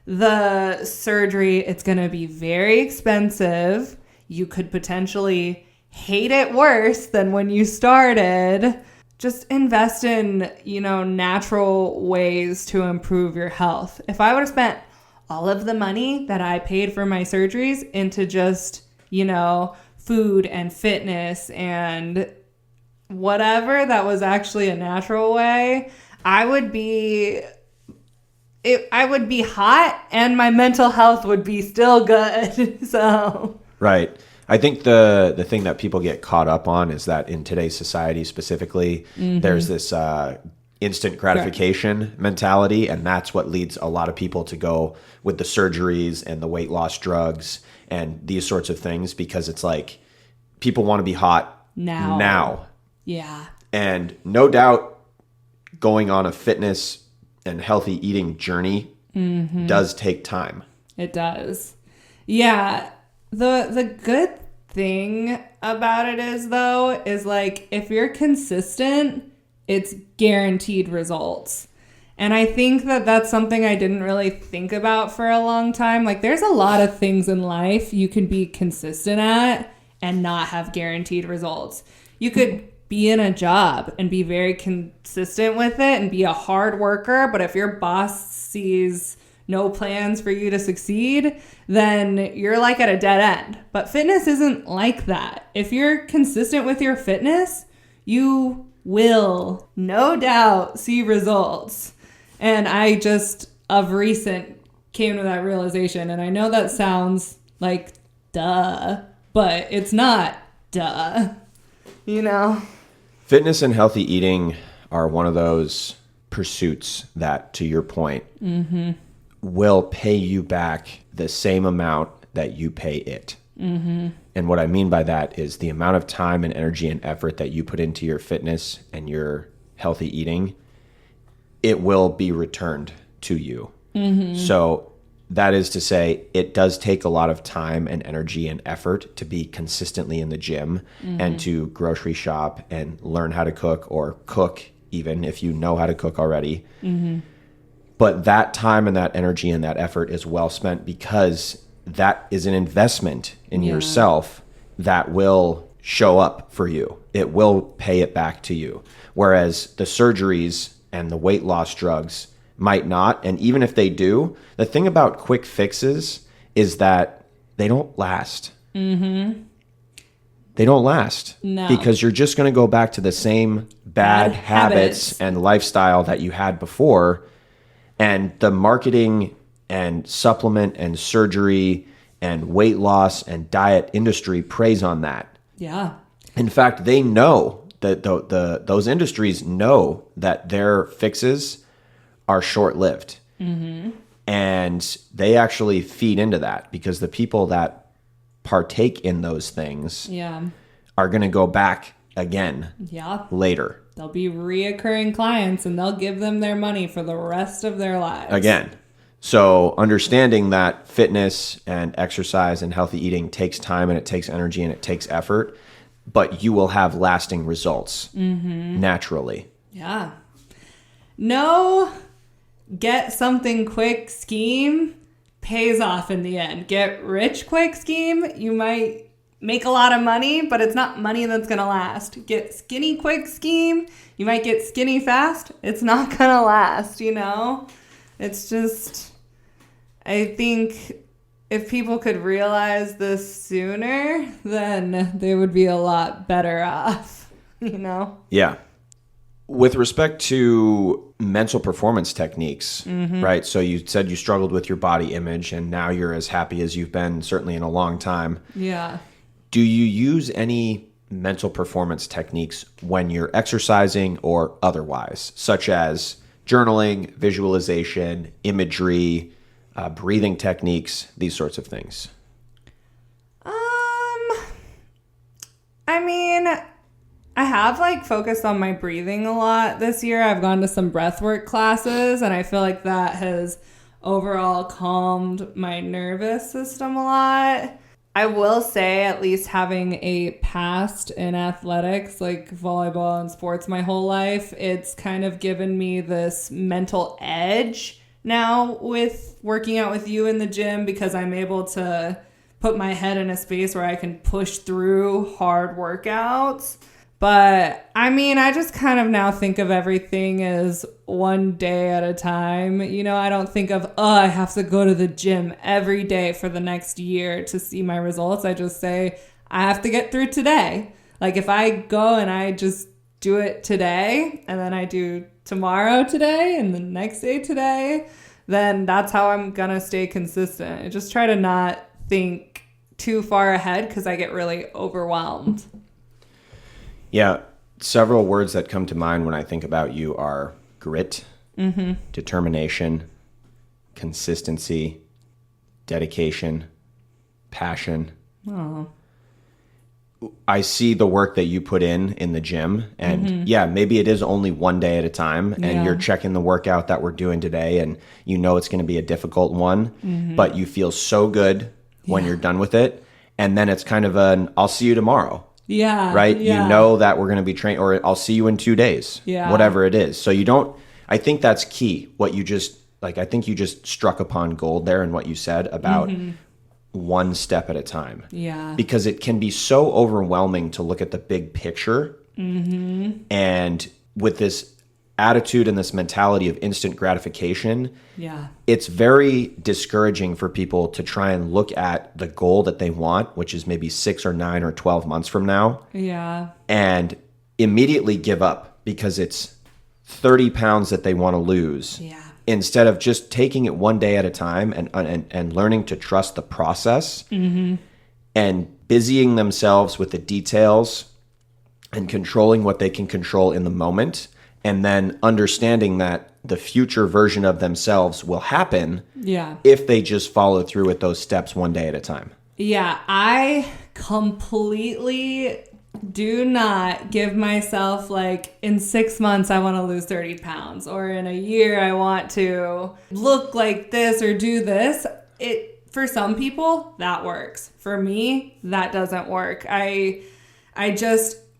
the surgery. It's going to be very expensive. You could potentially hate it worse than when you started. Just invest in, natural ways to improve your health. If I would have spent all of the money that I paid for my surgeries into just, food and fitness and whatever that was actually a natural way, I would be hot, and my mental health would be still good. So right. I think the thing that people get caught up on is that in today's society specifically, there's this instant gratification mentality, and that's what leads a lot of people to go with the surgeries and the weight loss drugs and these sorts of things, because it's like people want to be hot now. Yeah. And no doubt going on a fitness and healthy eating journey does take time. It does. Yeah. The good thing about it is, though, is like if you're consistent, it's guaranteed results. And I think that that's something I didn't really think about for a long time. Like, there's a lot of things in life you can be consistent at and not have guaranteed results. You could be in a job and be very consistent with it and be a hard worker, but if your boss sees no plans for you to succeed, then you're like at a dead end. But fitness isn't like that. If you're consistent with your fitness, you will no doubt see results. And I just, of recent, came to that realization. And I know that sounds like duh, but it's not duh, you know? Fitness and healthy eating are one of those pursuits that, to your point, will pay you back the same amount that you pay it. And what I mean by that is the amount of time and energy and effort that you put into your fitness and your healthy eating, it will be returned to you. So that is to say, it does take a lot of time and energy and effort to be consistently in the gym and to grocery shop and learn how to cook, or cook even if you know how to cook already. But that time and that energy and that effort is well spent, because that is an investment in yourself that will show up for you. It will pay it back to you. Whereas the surgeries and the weight loss drugs might not. And even if they do, the thing about quick fixes is that they don't last. They don't last. No. Because you're just going to go back to the same bad habits and lifestyle that you had before. And the marketing and supplement and surgery and weight loss and diet industry preys on that. Yeah. In fact, they know that those industries know that their fixes are short-lived. And they actually feed into that, because the people that partake in those things are going to go back again later. They'll be reoccurring clients, and they'll give them their money for the rest of their lives. Again. So understanding that fitness and exercise and healthy eating takes time, and it takes energy, and it takes effort, but you will have lasting results naturally. Yeah. No get something quick scheme pays off in the end. Get rich quick scheme, you might make a lot of money, but it's not money that's going to last. Get skinny quick scheme, you might get skinny fast. It's not going to last, you know? It's just, I think if people could realize this sooner, then they would be a lot better off, you know? Yeah. With respect to mental performance techniques, right? So you said you struggled with your body image, and now you're as happy as you've been certainly in a long time. Yeah. Do you use any mental performance techniques when you're exercising or otherwise, such as journaling, visualization, imagery, breathing techniques, these sorts of things? I mean, I have focused on my breathing a lot this year. I've gone to some breathwork classes, and I feel like that has overall calmed my nervous system a lot. I will say, at least having a past in athletics, like volleyball and sports my whole life, it's kind of given me this mental edge now with working out with you in the gym, because I'm able to put my head in a space where I can push through hard workouts. But I mean, I just kind of now think of everything as one day at a time. You know, I don't think of, I have to go to the gym every day for the next year to see my results. I just say, I have to get through today. Like if I go and I just do it today, and then I do tomorrow today, and the next day today, then that's how I'm going to stay consistent. I just try to not think too far ahead, because I get really overwhelmed. Yeah, several words that come to mind when I think about you are grit, determination, consistency, dedication, passion. Oh. I see the work that you put in the gym, and yeah, maybe it is only one day at a time, and you're checking the workout that we're doing today, and you know it's going to be a difficult one, but you feel so good when you're done with it. And then it's kind of I'll see you tomorrow. Yeah. Right? Yeah. You know that we're going to be trained, or I'll see you in 2 days. Yeah. Whatever it is. So I think that's key. I think you just struck upon gold there in what you said about one step at a time. Yeah. Because it can be so overwhelming to look at the big picture. And with this attitude and this mentality of instant gratification, it's very discouraging for people to try and look at the goal that they want, which is maybe 6 or 9 or 12 months from now, and immediately give up because it's 30 pounds that they want to lose, instead of just taking it one day at a time and learning to trust the process and busying themselves with the details and controlling what they can control in the moment, and then understanding that the future version of themselves will happen if they just follow through with those steps one day at a time. Yeah, I completely do not give myself like in 6 months I want to lose 30 pounds, or in a year I want to look like this or do this. For some people that works. For me, that doesn't work.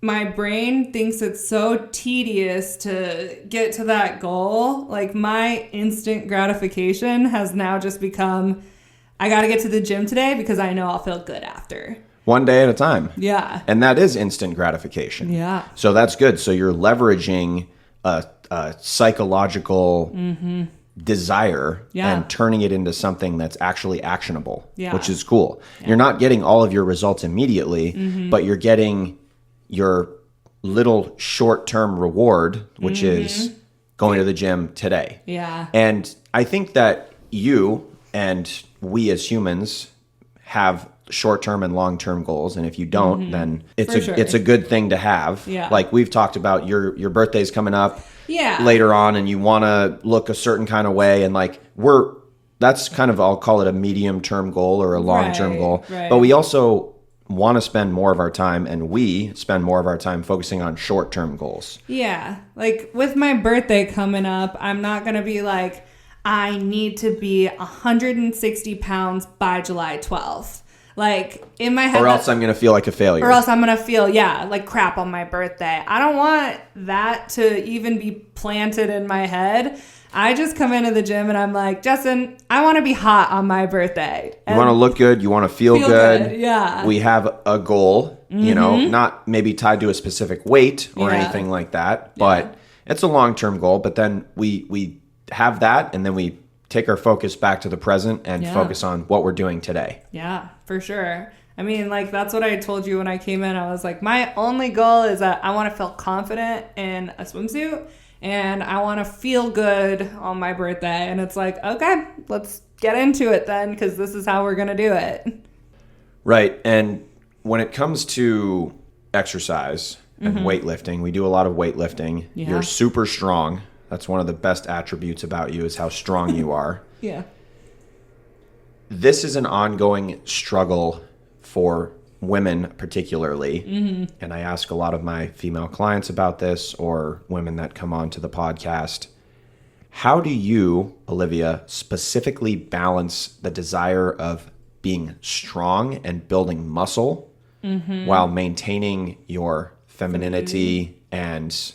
My brain thinks it's so tedious to get to that goal. Like, my instant gratification has now just become, I got to get to the gym today because I know I'll feel good after. One day at a time. Yeah. And that is instant gratification. Yeah. So that's good. So you're leveraging a psychological desire and turning it into something that's actually actionable, which is cool. Yeah. You're not getting all of your results immediately, but you're getting your little short-term reward, which is going to the gym today. Yeah. And I think that you and we as humans have short-term and long-term goals, and if you don't, then it's a good thing to have. Yeah. Like we've talked about, your birthday's coming up later on, and you want to look a certain kind of way, and like that's kind of, I'll call it a medium-term goal or a long-term goal. Right. But we also want to spend more of our time, and we spend more of our time focusing on short-term goals. Yeah. Like with my birthday coming up, I'm not going to be like, I need to be 160 pounds by July 12th. Like in my head. Or else I'm going to feel like a failure. Or else I'm going to feel, like crap on my birthday. I don't want that to even be planted in my head. I just come into the gym and I'm like, Justin, I want to be hot on my birthday. You want to look good. You want to feel good. Yeah. We have a goal, not maybe tied to a specific weight or anything like that, but it's a long-term goal. But then we have that, and then we take our focus back to the present and focus on what we're doing today. Yeah, for sure. I mean, like, that's what I told you when I came in. I was like, my only goal is that I want to feel confident in a swimsuit, and I want to feel good on my birthday. And it's like, okay, let's get into it then, because this is how we're going to do it. Right. And when it comes to exercise and weightlifting, we do a lot of weightlifting. Yeah. You're super strong. That's one of the best attributes about you, is how strong you are. Yeah. This is an ongoing struggle for women particularly. And I ask a lot of my female clients about this, or women that come on to the podcast. How do you, Olivia, specifically balance the desire of being strong and building muscle while maintaining your femininity and,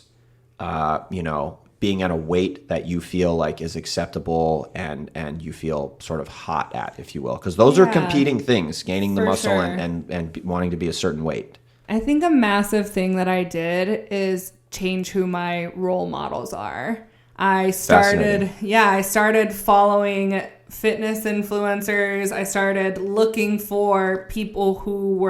being at a weight that you feel like is acceptable and you feel sort of hot at, if you will? Because those are competing things, gaining the muscle and wanting to be a certain weight. I think a massive thing that I did is change who my role models are. I started following fitness influencers. I started looking for people who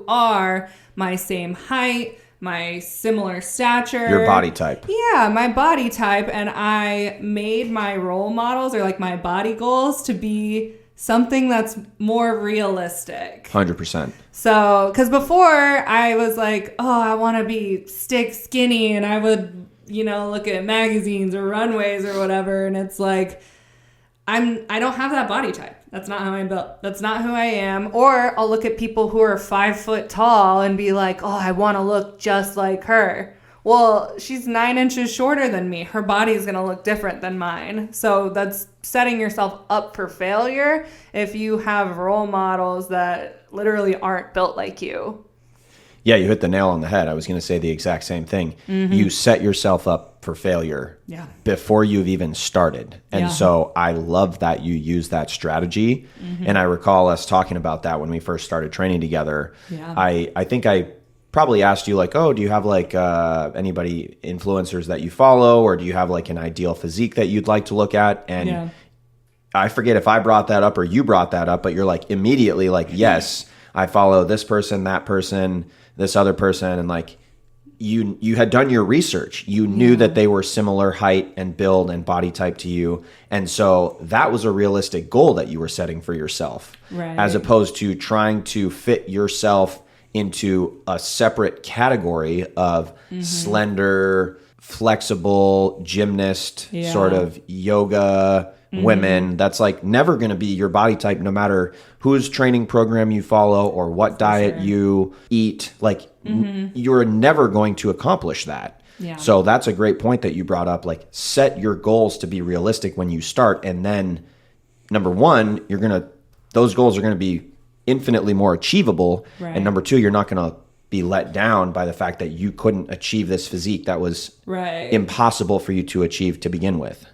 are my same height, my similar stature. Your body type. Yeah, my body type. And I made my role models, or like my body goals, to be something that's more realistic. 100%. So, because before I was like, oh, I want to be stick skinny, and I would, look at magazines or runways or whatever, and it's like, I don't have that body type. That's not how I'm built. That's not who I am. Or I'll look at people who are 5 foot tall and be like, oh, I want to look just like her. well, she's 9 inches shorter than me. Her body is going to look different than mine. So that's setting yourself up for failure if you have role models that literally aren't built like you. Yeah, you hit the nail on the head. I was going to say the exact same thing. You set yourself up for failure before you've even started. And so I love that you use that strategy. And I recall us talking about that when we first started training together. I think I probably asked you like, oh, do you have like anybody influencers that you follow, or do you have like an ideal physique that you'd like to look at? And I forget if I brought that up or you brought that up, but you're like immediately like, yes, I follow this person, that person, this other person. And like you had done your research. You knew that they were similar height and build and body type to you. And so that was a realistic goal that you were setting for yourself, as opposed to trying to fit yourself into a separate category of slender, flexible, gymnast, sort of yoga women. That's like never going to be your body type, no matter whose training program you follow or what diet you eat. Like you're never going to accomplish that. So that's a great point that you brought up. Like set your goals to be realistic when you start. And then number one, those goals are going to be infinitely more achievable. And number two, you're not going to be let down by the fact that you couldn't achieve this physique that was impossible for you to achieve to begin with.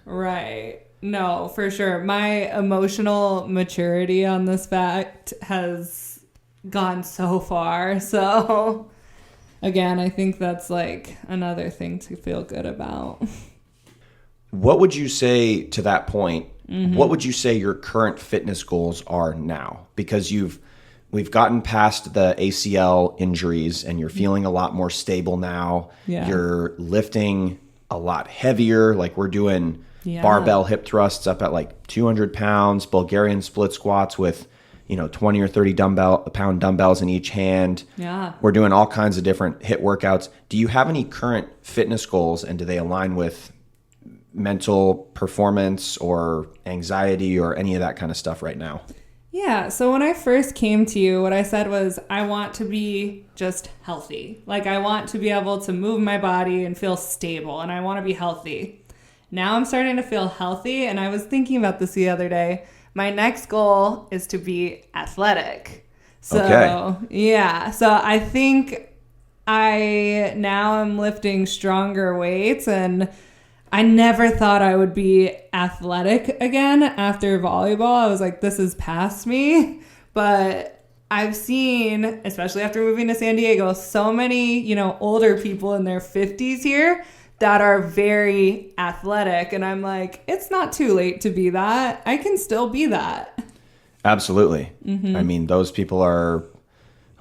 No, for sure. My emotional maturity on this fact has gone so far. So again, I think that's like another thing to feel good about. What would you say to that point? What would you say your current fitness goals are now? Because we've gotten past the ACL injuries and you're feeling a lot more stable now. You're lifting a lot heavier. Like we're doing barbell hip thrusts up at like 200 pounds, Bulgarian split squats with, 20 or 30 pound dumbbells in each hand. We're doing all kinds of different HIIT workouts. Do you have any current fitness goals, and do they align with mental performance or anxiety or any of that kind of stuff right now? Yeah. So when I first came to you, what I said was, I want to be just healthy. Like I want to be able to move my body and feel stable, and I want to be healthy. Now I'm starting to feel healthy, and I was thinking about this the other day. My next goal is to be athletic. So so I think I now am lifting stronger weights, and I never thought I would be athletic again after volleyball. I was like, this is past me. But I've seen, especially after moving to San Diego, so many, older people in their 50s here that are very athletic. And I'm like, it's not too late to be that. I can still be that. Absolutely. I mean, those people are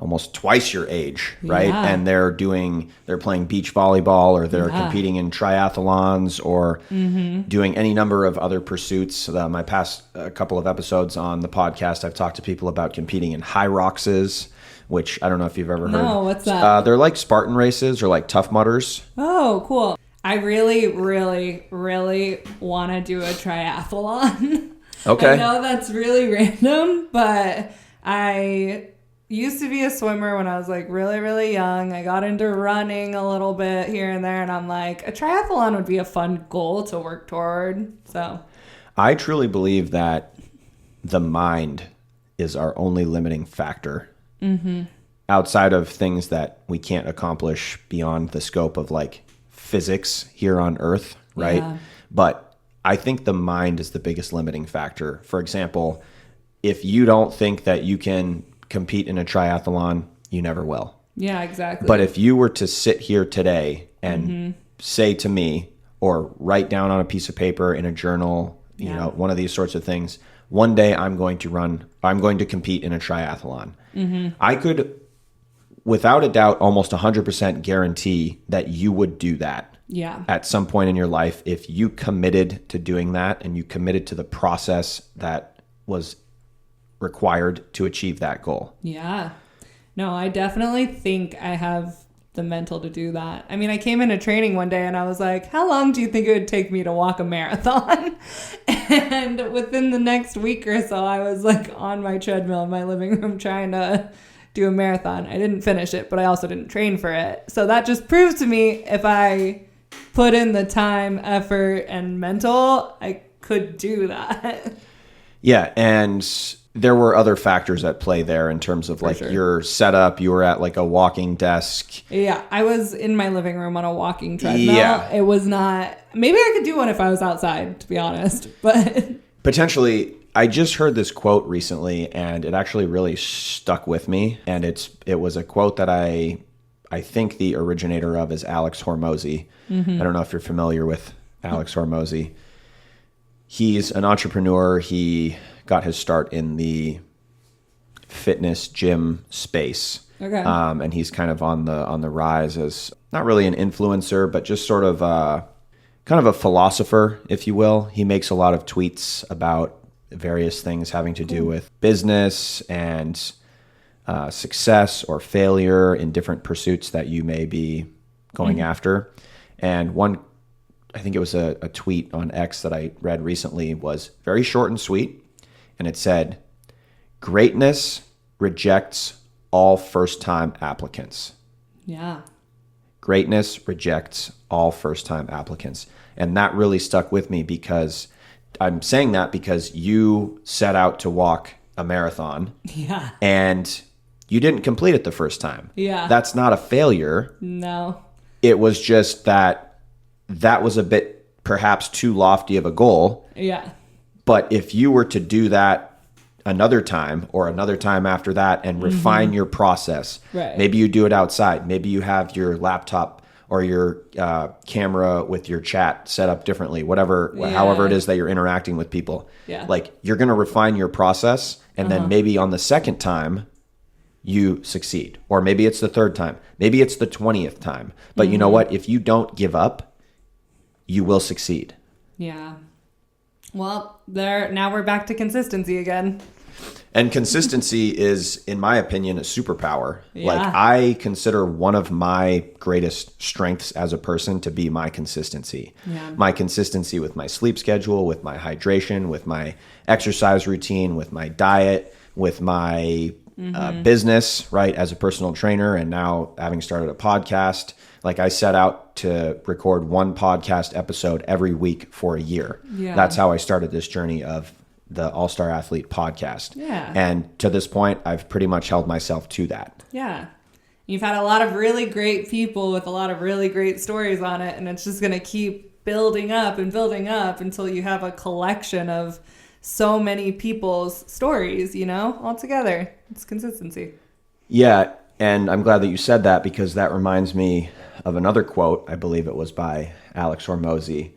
almost twice your age, right? And they're playing beach volleyball, or they're competing in triathlons, or doing any number of other pursuits. My past couple of episodes on the podcast, I've talked to people about competing in high roxes, which I don't know if you've ever heard. No, what's that? They're like Spartan races or like Tough Mudders. Oh, cool. I really, really, really want to do a triathlon. Okay. I know that's really random, but I used to be a swimmer when I was like really, really young. I got into running a little bit here and there, and I'm like, a triathlon would be a fun goal to work toward. So I truly believe that the mind is our only limiting factor. Outside of things that we can't accomplish beyond the scope of like physics here on Earth, right? But I think the mind is the biggest limiting factor. For example, if you don't think that you can compete in a triathlon, you never will. Yeah, exactly. But if you were to sit here today and say to me, or write down on a piece of paper in a journal, one of these sorts of things, one day I'm going to compete in a triathlon. I could, without a doubt, almost 100% guarantee that you would do that at some point in your life if you committed to doing that and you committed to the process that was required to achieve that goal. Yeah. No, I definitely think I have the mental to do that. I mean, I came into training one day and I was like, how long do you think it would take me to walk a marathon? And within the next week or so, I was like on my treadmill in my living room trying to do a marathon. I didn't finish it, but I also didn't train for it. So that just proves to me if I put in the time, effort, and mental, I could do that. Yeah, and there were other factors at play there in terms of like your setup. You were at like a walking desk. Yeah, I was in my living room on a walking treadmill. Yeah. It was not... Maybe I could do one if I was outside, to be honest, but... Potentially, I just heard this quote recently, and it actually really stuck with me. And it was a quote that I think the originator of is Alex Hormozy. I don't know if you're familiar with Alex Hormozy. He's an entrepreneur. He got his start in the fitness gym space. Okay. And he's kind of on the rise as not really an influencer, but just sort of kind of a philosopher, if you will. He makes a lot of tweets about various things having to do with business and success or failure in different pursuits that you may be going after. And one, I think it was a tweet on X that I read recently, was very short and sweet. And it said, "Greatness rejects all first-time applicants." Yeah. Greatness rejects all first-time applicants. And that really stuck with me because I'm saying that because you set out to walk a marathon. Yeah. And you didn't complete it the first time. Yeah. That's not a failure. No. It was just that was a bit perhaps too lofty of a goal. Yeah. But if you were to do that another time or another time after that and refine your process, Right. maybe you do it outside. Maybe you have your laptop or your camera with your chat set up differently, however it is that you're interacting with people. Yeah. Like you're going to refine your process, and then maybe on the second time you succeed, or maybe it's the third time, maybe it's the 20th time. But you know what? If you don't give up, you will succeed. Yeah. Well, now we're back to consistency again. And consistency is, in my opinion, a superpower. Yeah. Like I consider one of my greatest strengths as a person to be my consistency. Yeah. My consistency with my sleep schedule, with my hydration, with my exercise routine, with my diet, with my business, right, as a personal trainer, and now having started a podcast. Like I set out to record one podcast episode every week for a year. Yeah. That's how I started this journey of the All-Star Athlete podcast. Yeah. And to this point, I've pretty much held myself to that. Yeah. You've had a lot of really great people with a lot of really great stories on it, and it's just going to keep building up until you have a collection of so many people's stories, all together. It's consistency. Yeah, and I'm glad that you said that because that reminds me of another quote. I believe it was by Alex Hormozy.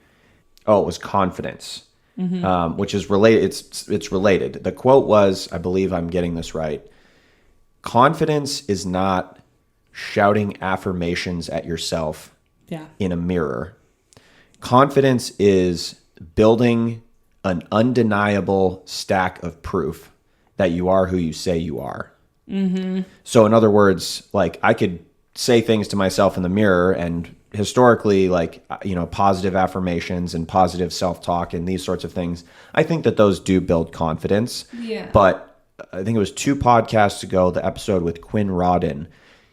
Oh, it was confidence. Which is related. It's related. The quote was, I believe I'm getting this right, confidence is not shouting affirmations at yourself in a mirror. Confidence is building an undeniable stack of proof that you are who you say you are. So in other words, like I could say things to myself in the mirror, and historically, like, positive affirmations and positive self-talk and these sorts of things, I think that those do build confidence. Yeah. But I think it was 2 podcasts ago, the episode with Quinn Rodden,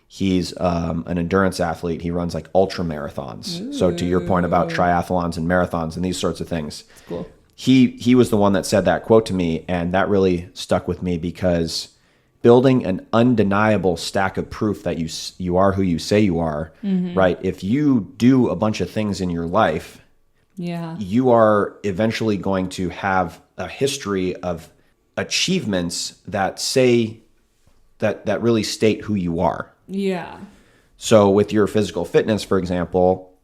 he's an endurance athlete. He runs like ultra marathons. So to your point about triathlons and marathons and these sorts of things, That's cool. he was the one that said that quote to me, and that really stuck with me because building an undeniable stack of proof that you are who you say you are, right? If you do a bunch of things in your life, you are eventually going to have a history of achievements that say that really state who you are. Yeah. So with your physical fitness, for example,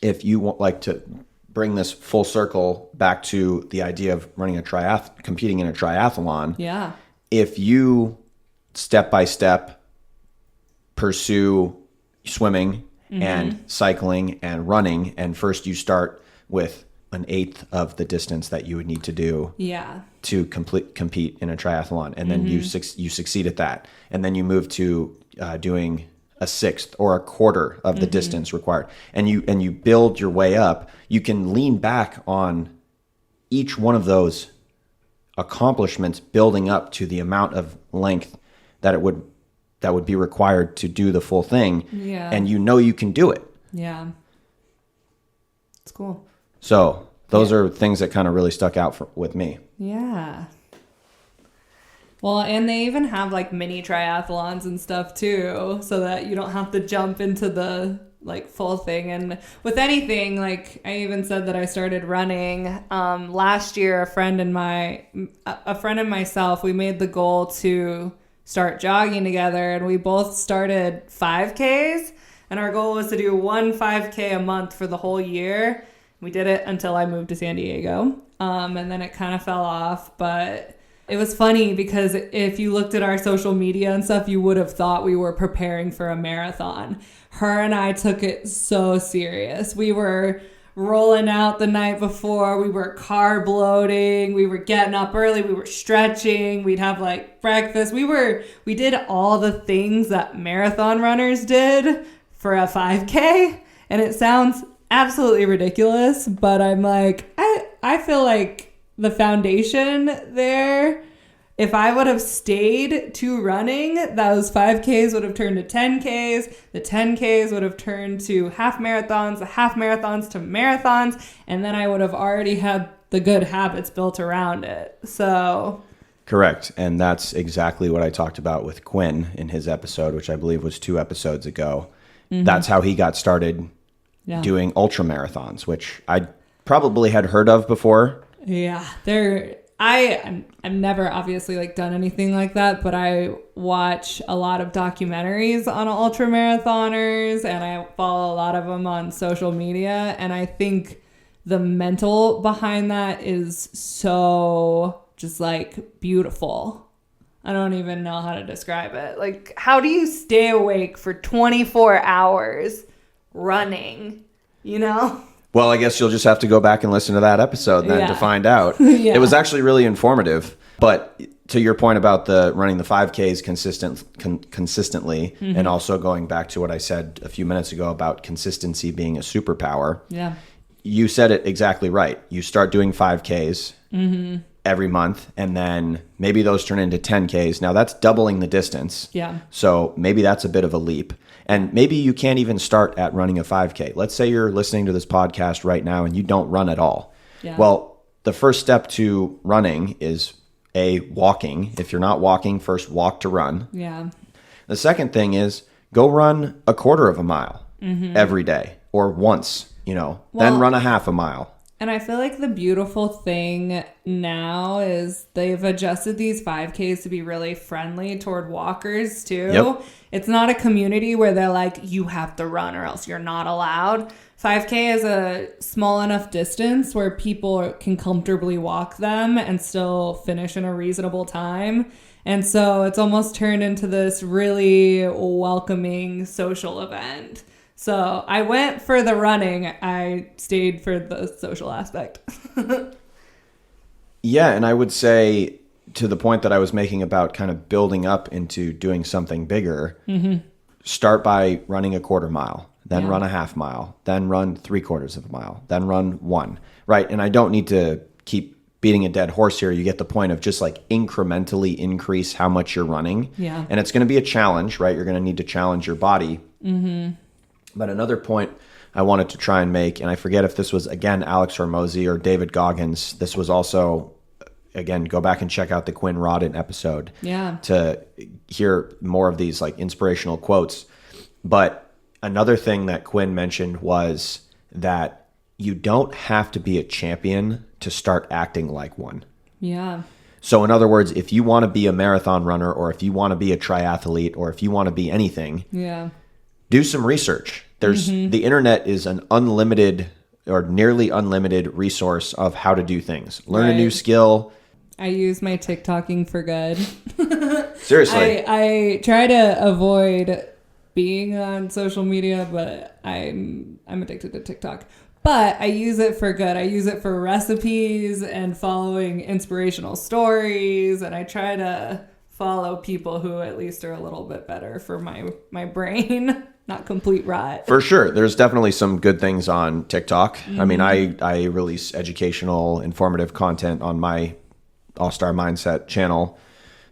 if you want like to bring this full circle back to the idea of running competing in a triathlon. Yeah. If you step by step pursue swimming and cycling and running, and first you start with 1/8 of the distance that you would need to do to compete in a triathlon, and then you succeed at that, and then you move to doing 1/6 or 1/4 of the distance required, and you build your way up. You can lean back on each one of those accomplishments building up to the amount of length that it would that would be required to do the full thing. Yeah. And you know you can do it. Yeah. It's cool. So those are things that kind of really stuck out with me. Yeah. Well, and they even have like mini triathlons and stuff too, so that you don't have to jump into the like full thing. And with anything, like I even said that I started running last year. A friend and myself, we made the goal to start jogging together, and we both started 5Ks, and our goal was to do one 5K a month for the whole year. We did it until I moved to San Diego, and then it kind of fell off. But it was funny because if you looked at our social media and stuff, you would have thought we were preparing for a marathon. Her and I took it so serious. We were rolling out the night before, we were carb loading, we were getting up early, we were stretching, we'd have like breakfast. We did all the things that marathon runners did for a 5K, and it sounds absolutely ridiculous, but I'm like, I feel like the foundation there, if I would have stayed to running, those 5Ks would have turned to 10Ks. The 10Ks would have turned to half marathons, the half marathons to marathons, and then I would have already had the good habits built around it. So Correct. And that's exactly what I talked about with Quinn in his episode, which I believe was 2 episodes ago. Mm-hmm. That's how he got started doing ultra marathons, which I probably had heard of before. Yeah, I've never obviously like done anything like that, but I watch a lot of documentaries on ultra marathoners, and I follow a lot of them on social media, and I think the mental behind that is so just like beautiful. I don't even know how to describe it. Like, how do you stay awake for 24 hours running, you know? Well, I guess you'll just have to go back and listen to that episode then to find out. It was actually really informative. But to your point about the running the 5Ks consistently, and also going back to what I said a few minutes ago about consistency being a superpower. Yeah. You said it exactly right. You start doing 5Ks every month, and then maybe those turn into 10Ks. Now that's doubling the distance. Yeah. So maybe that's a bit of a leap. And maybe you can't even start at running a 5K. Let's say you're listening to this podcast right now and you don't run at all. Yeah. Well, the first step to running is walking. If you're not walking, first walk to run. Yeah. The second thing is go run a quarter of a mile every day, or once, then run a half a mile. And I feel like the beautiful thing now is they've adjusted these 5Ks to be really friendly toward walkers too. Yep. It's not a community where they're like, you have to run or else you're not allowed. 5K is a small enough distance where people can comfortably walk them and still finish in a reasonable time. And so it's almost turned into this really welcoming social event. So I went for the running. I stayed for the social aspect. Yeah, and I would say to the point that I was making about kind of building up into doing something bigger, start by running a quarter mile, then run a half mile, then run 3/4 of a mile, then run 1, right? And I don't need to keep beating a dead horse here. You get the point of just like incrementally increase how much you're running. Yeah. And it's going to be a challenge, right? You're going to need to challenge your body. But another point I wanted to try and make, and I forget if this was, again, Alex Hormozy or David Goggins. This was also, again, go back and check out the Quinn Rodden episode to hear more of these like inspirational quotes. But another thing that Quinn mentioned was that you don't have to be a champion to start acting like one. Yeah. So in other words, if you want to be a marathon runner, or if you want to be a triathlete, or if you want to be anything, do some research. There's the internet is an unlimited or nearly unlimited resource of how to do things. Learn a new skill. I use my TikToking for good. Seriously. I try to avoid being on social media, but I'm addicted to TikTok. But I use it for good. I use it for recipes and following inspirational stories, and I try to follow people who at least are a little bit better for my brain. Not complete rot. For sure. There's definitely some good things on TikTok. I mean, I release educational, informative content on my All-Star Mindset channel,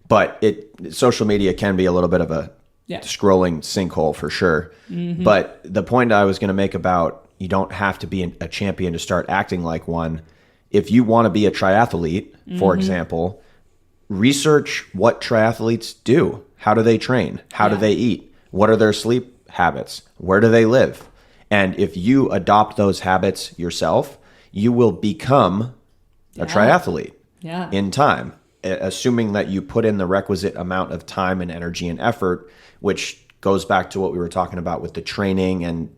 but social media can be a little bit of a scrolling sinkhole for sure. But the point I was going to make about you don't have to be a champion to start acting like one. If you want to be a triathlete, for example, research what triathletes do. How do they train? How do they eat? What are their sleep habits? Where do they live? And if you adopt those habits yourself, you will become a triathlete in time, assuming that you put in the requisite amount of time and energy and effort, which goes back to what we were talking about with the training and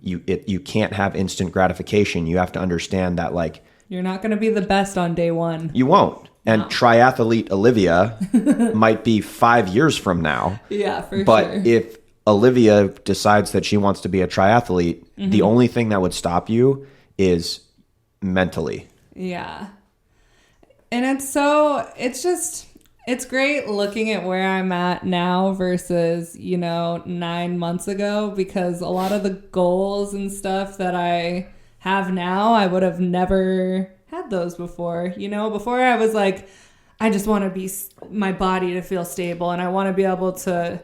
you can't have instant gratification. You have to understand that, like, you're not going to be the best on day one. You won't. And triathlete Olivia might be 5 years from now. Yeah, for sure. But if Olivia decides that she wants to be a triathlete, the only thing that would stop you is mentally. Yeah. And it's great looking at where I'm at now versus, 9 months ago, because a lot of the goals and stuff that I have now, I would have never had those before. Before I was like, I just want my body to feel stable, and I want to be able to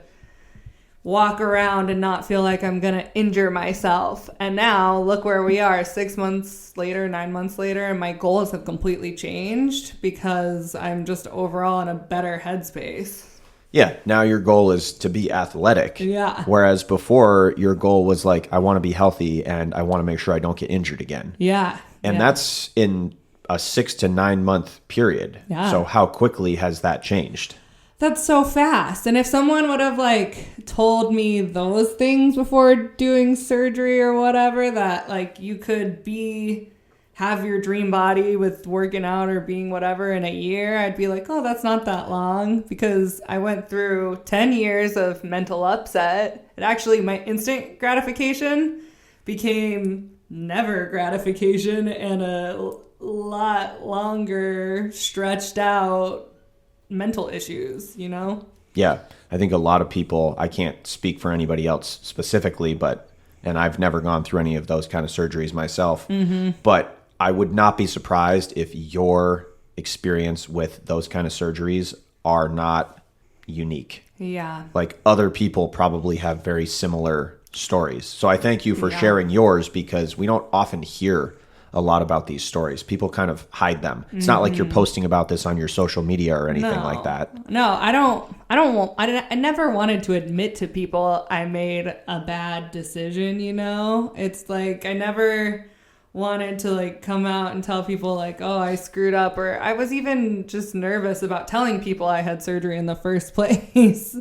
walk around and not feel like I'm going to injure myself. And now look where we are 6 months later, 9 months later, and my goals have completely changed because I'm just overall in a better headspace. Yeah, now your goal is to be athletic. Yeah. Whereas before your goal was like, I want to be healthy and I want to make sure I don't get injured again. Yeah. And that's in a 6 to 9 month period. Yeah. So how quickly has that changed? That's so fast. And if someone would have told me those things before doing surgery or whatever, that you could have your dream body with working out or being whatever in a year, I'd be like, oh, that's not that long, because I went through 10 years of mental upset. And actually my instant gratification became never gratification and a lot longer stretched out mental issues, Yeah, I think a lot of people, I can't speak for anybody else specifically, and I've never gone through any of those kind of surgeries myself, but I would not be surprised if your experience with those kind of surgeries are not unique. Yeah. Like, other people probably have very similar stories. So I thank you for sharing yours, because we don't often hear a lot about these stories. People kind of hide them. It's not like you're posting about this on your social media or anything like that. No, I never wanted to admit to people I made a bad decision, It's like I never wanted to come out and tell people oh, I screwed up, or I was even just nervous about telling people I had surgery in the first place.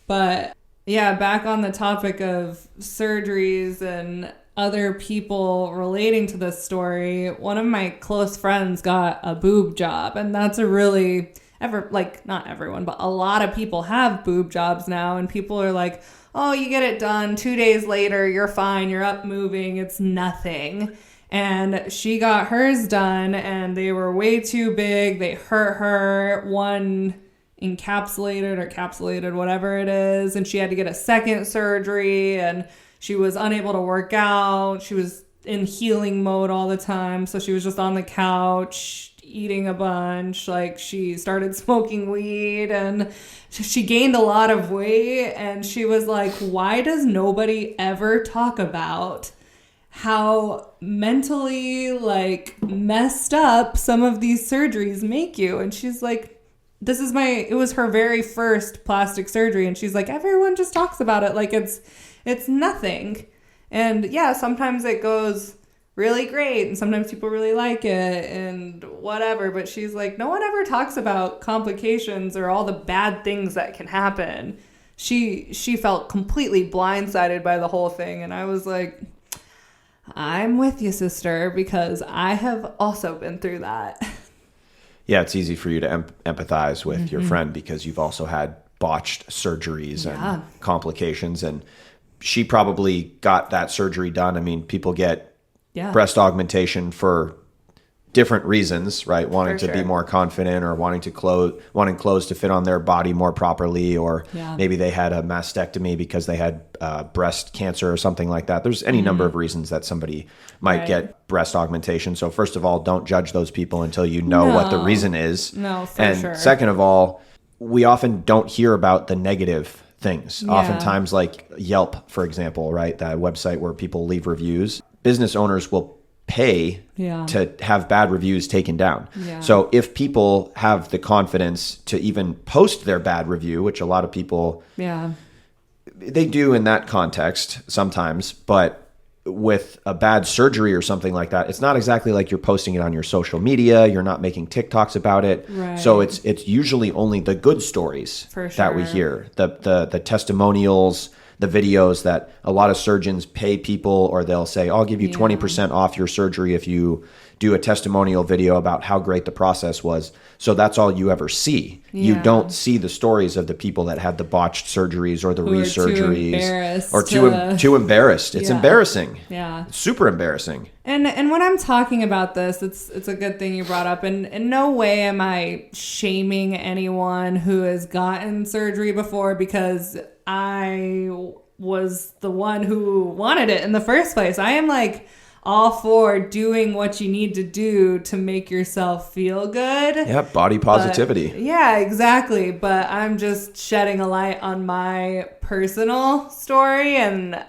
But yeah, back on the topic of surgeries and other people relating to this story, one of my close friends got a boob job, and that's a really not everyone, but a lot of people have boob jobs now, and people are like, oh, you get it done 2 days later, you're fine, you're up moving, it's nothing. And she got hers done, and they were way too big. They hurt her. One encapsulated or capsulated, whatever it is. And she had to get a second surgery, and she was unable to work out. She was in healing mode all the time. So she was just on the couch eating a bunch. She started smoking weed, and she gained a lot of weight. And she was like, why does nobody ever talk about how mentally messed up some of these surgeries make you? And she's like, it was her very first plastic surgery, and she's like, everyone just talks about it like it's nothing. And yeah, sometimes it goes really great, and sometimes people really like it and whatever, but she's like, no one ever talks about complications or all the bad things that can happen. She felt completely blindsided by the whole thing, and I was like, I'm with you, sister, because I have also been through that. Yeah, it's easy for you to empathize with your friend, because you've also had botched surgeries and complications. And she probably got that surgery done. I mean, people get breast augmentation for different reasons, right? Wanting to be more confident, or wanting clothes to fit on their body more properly, or maybe they had a mastectomy because they had breast cancer or something like that. There's any number of reasons that somebody might get breast augmentation. So first of all, don't judge those people until you know what the reason is. No, for and sure. Second of all, we often don't hear about the negative things. Yeah. Oftentimes, like Yelp, for example, right? That website where people leave reviews. Business owners will pay to have bad reviews taken down. Yeah. So if people have the confidence to even post their bad review, which a lot of people, they do in that context sometimes, but with a bad surgery or something like that, it's not exactly like you're posting it on your social media. You're not making TikToks about it. Right. So it's usually only the good stories that we hear, the testimonials, the videos that a lot of surgeons pay people, or they'll say, I'll give you 20% off your surgery if you do a testimonial video about how great the process was. So that's all you ever see. You don't see the stories of the people that had the botched surgeries or the resurgeries or too embarrassed. It's embarrassing. Yeah. It's super embarrassing. And when I'm talking about this, it's a good thing you brought up. And in no way am I shaming anyone who has gotten surgery before, because I was the one who wanted it in the first place. I am like all for doing what you need to do to make yourself feel good. Yeah, body positivity. Yeah, exactly. But I'm just shedding a light on my personal story and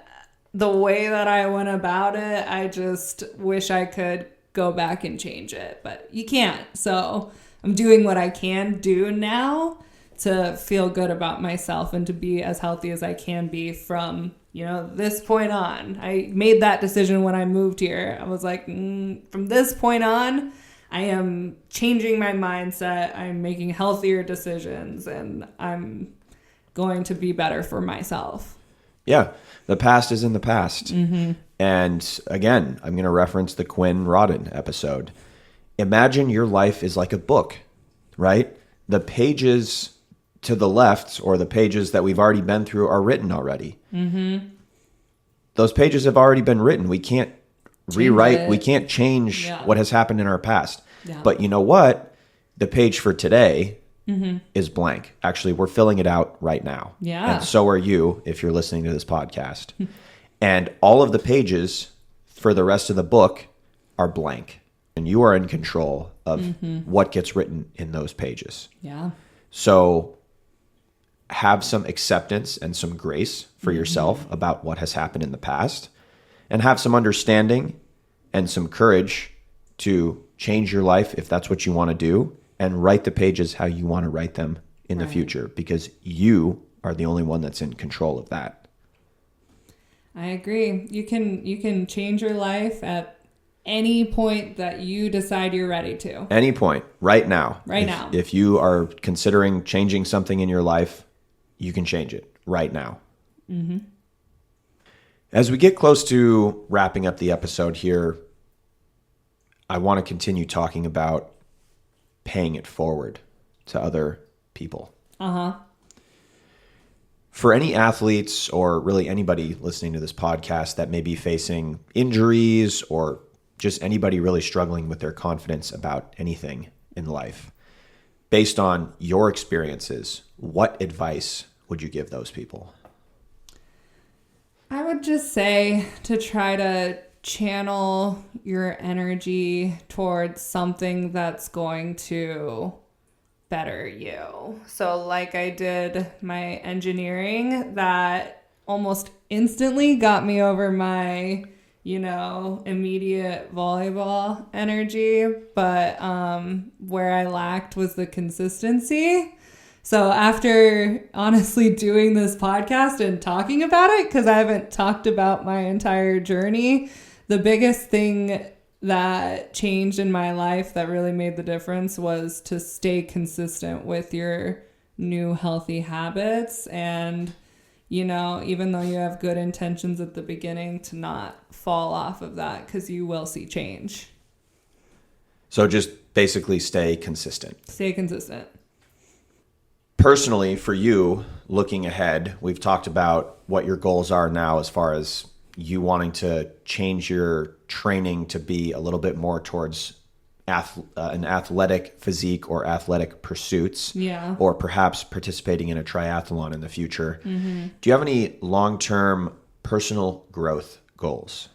the way that I went about it. I just wish I could go back and change it, but you can't. So I'm doing what I can do now to feel good about myself and to be as healthy as I can be from, this point on. I made that decision when I moved here. I was like, from this point on, I am changing my mindset. I'm making healthier decisions, and I'm going to be better for myself. Yeah, the past is in the past. Mm-hmm. And again, I'm going to reference the Quinn Rodden episode. Imagine your life is like a book, right? The pages to the left, or the pages that we've already been through, are written already. Mm-hmm. Those pages have already been written. We can't rewrite. We can't change what has happened in our past. Yeah. But you know what? The page for today is blank. Actually, we're filling it out right now. Yeah. And so are you if you're listening to this podcast. And all of the pages for the rest of the book are blank. And you are in control of what gets written in those pages. Yeah. So have some acceptance and some grace for yourself about what has happened in the past, and have some understanding and some courage to change your life if that's what you want to do, and write the pages how you want to write them in the future, because you are the only one that's in control of that. I agree. You can change your life at any point that you decide you're ready to. Any point, right now. Now. If you are considering changing something in your life, you can change it right now. Mm-hmm. As we get close to wrapping up the episode here, I want to continue talking about paying it forward to other people. Uh-huh. For any athletes, or really anybody listening to this podcast that may be facing injuries, or just anybody really struggling with their confidence about anything in life, based on your experiences, what advice would you give those people? I would just say to try to channel your energy towards something that's going to better you. So like I did my engineering, that almost instantly got me over my, immediate volleyball energy. But where I lacked was the consistency. So after honestly doing this podcast and talking about it, because I haven't talked about my entire journey, the biggest thing that changed in my life that really made the difference was to stay consistent with your new healthy habits. And, even though you have good intentions at the beginning, to not fall off of that, because you will see change. So just basically stay consistent. Stay consistent. Personally, for you, looking ahead, we've talked about what your goals are now as far as you wanting to change your training to be a little bit more towards an athletic physique or athletic pursuits, or perhaps participating in a triathlon in the future. Mm-hmm. Do you have any long-term personal growth goals?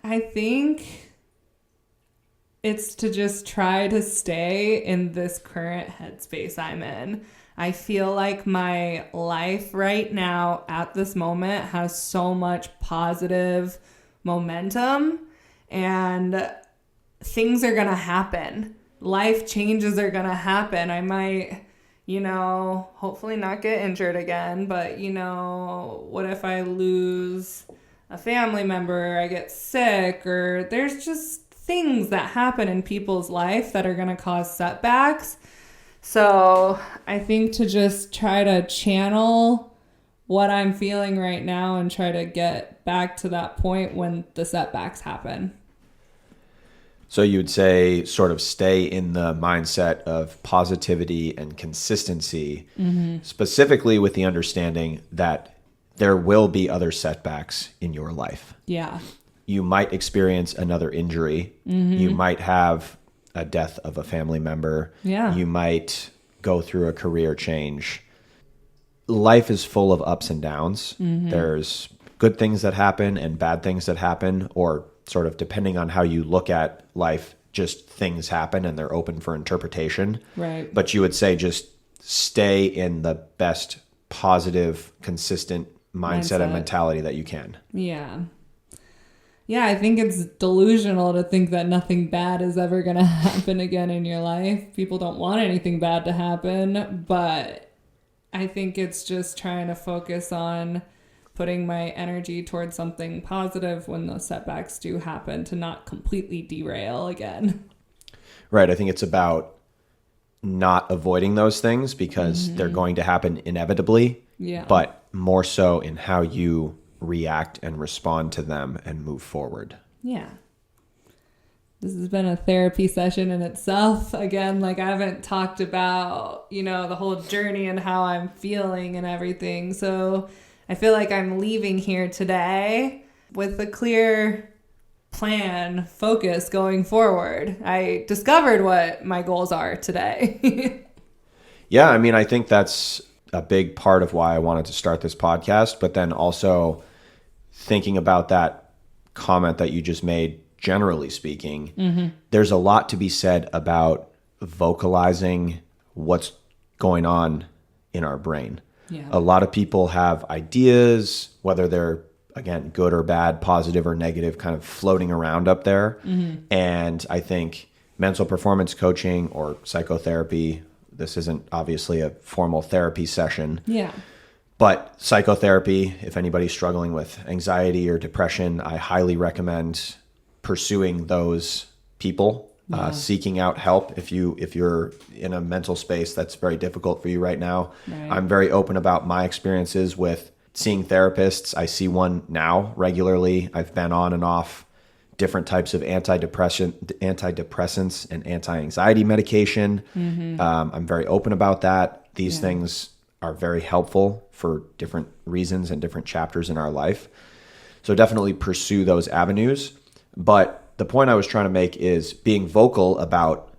I think it's to just try to stay in this current headspace I'm in. I feel like my life right now at this moment has so much positive momentum, and things are going to happen. Life changes are going to happen. I might, hopefully not get injured again, but, what if I lose a family member, I get sick, or there's just things that happen in people's life that are going to cause setbacks. So I think to just try to channel what I'm feeling right now and try to get back to that point when the setbacks happen. So you'd say sort of stay in the mindset of positivity and consistency, specifically with the understanding that there will be other setbacks in your life. Yeah. You might experience another injury. You might have a death of a family member. Yeah. You might go through a career change. Life is full of ups and downs. There's good things that happen and bad things that happen, or sort of depending on how you look at life, just things happen and they're open for interpretation. Right. But you would say just stay in the best positive, consistent mindset and mentality that you can. Yeah. Yeah, I think it's delusional to think that nothing bad is ever going to happen again in your life. People don't want anything bad to happen, but I think it's just trying to focus on putting my energy towards something positive when those setbacks do happen, to not completely derail again. Right. I think it's about not avoiding those things because they're going to happen inevitably, but more so in how you react and respond to them and move forward. Yeah. This has been a therapy session in itself. Again, I haven't talked about, the whole journey and how I'm feeling and everything. So I feel like I'm leaving here today with a clear plan, focus going forward. I discovered what my goals are today. Yeah, I mean, I think that's a big part of why I wanted to start this podcast, but then also thinking about that comment that you just made, generally speaking, there's a lot to be said about vocalizing what's going on in our brain. Yeah. A lot of people have ideas, whether they're, again, good or bad, positive or negative, kind of floating around up there. And I think mental performance coaching or psychotherapy, this isn't obviously a formal therapy session. Yeah. But psychotherapy, if anybody's struggling with anxiety or depression, I highly recommend pursuing those people, seeking out help if you're in a mental space that's very difficult for you right now. Right. I'm very open about my experiences with seeing therapists. I see one now regularly. I've been on and off different types of antidepressants and anti-anxiety medication. I'm very open about that. These things are very helpful for different reasons and different chapters in our life. So definitely pursue those avenues. But the point I was trying to make is being vocal about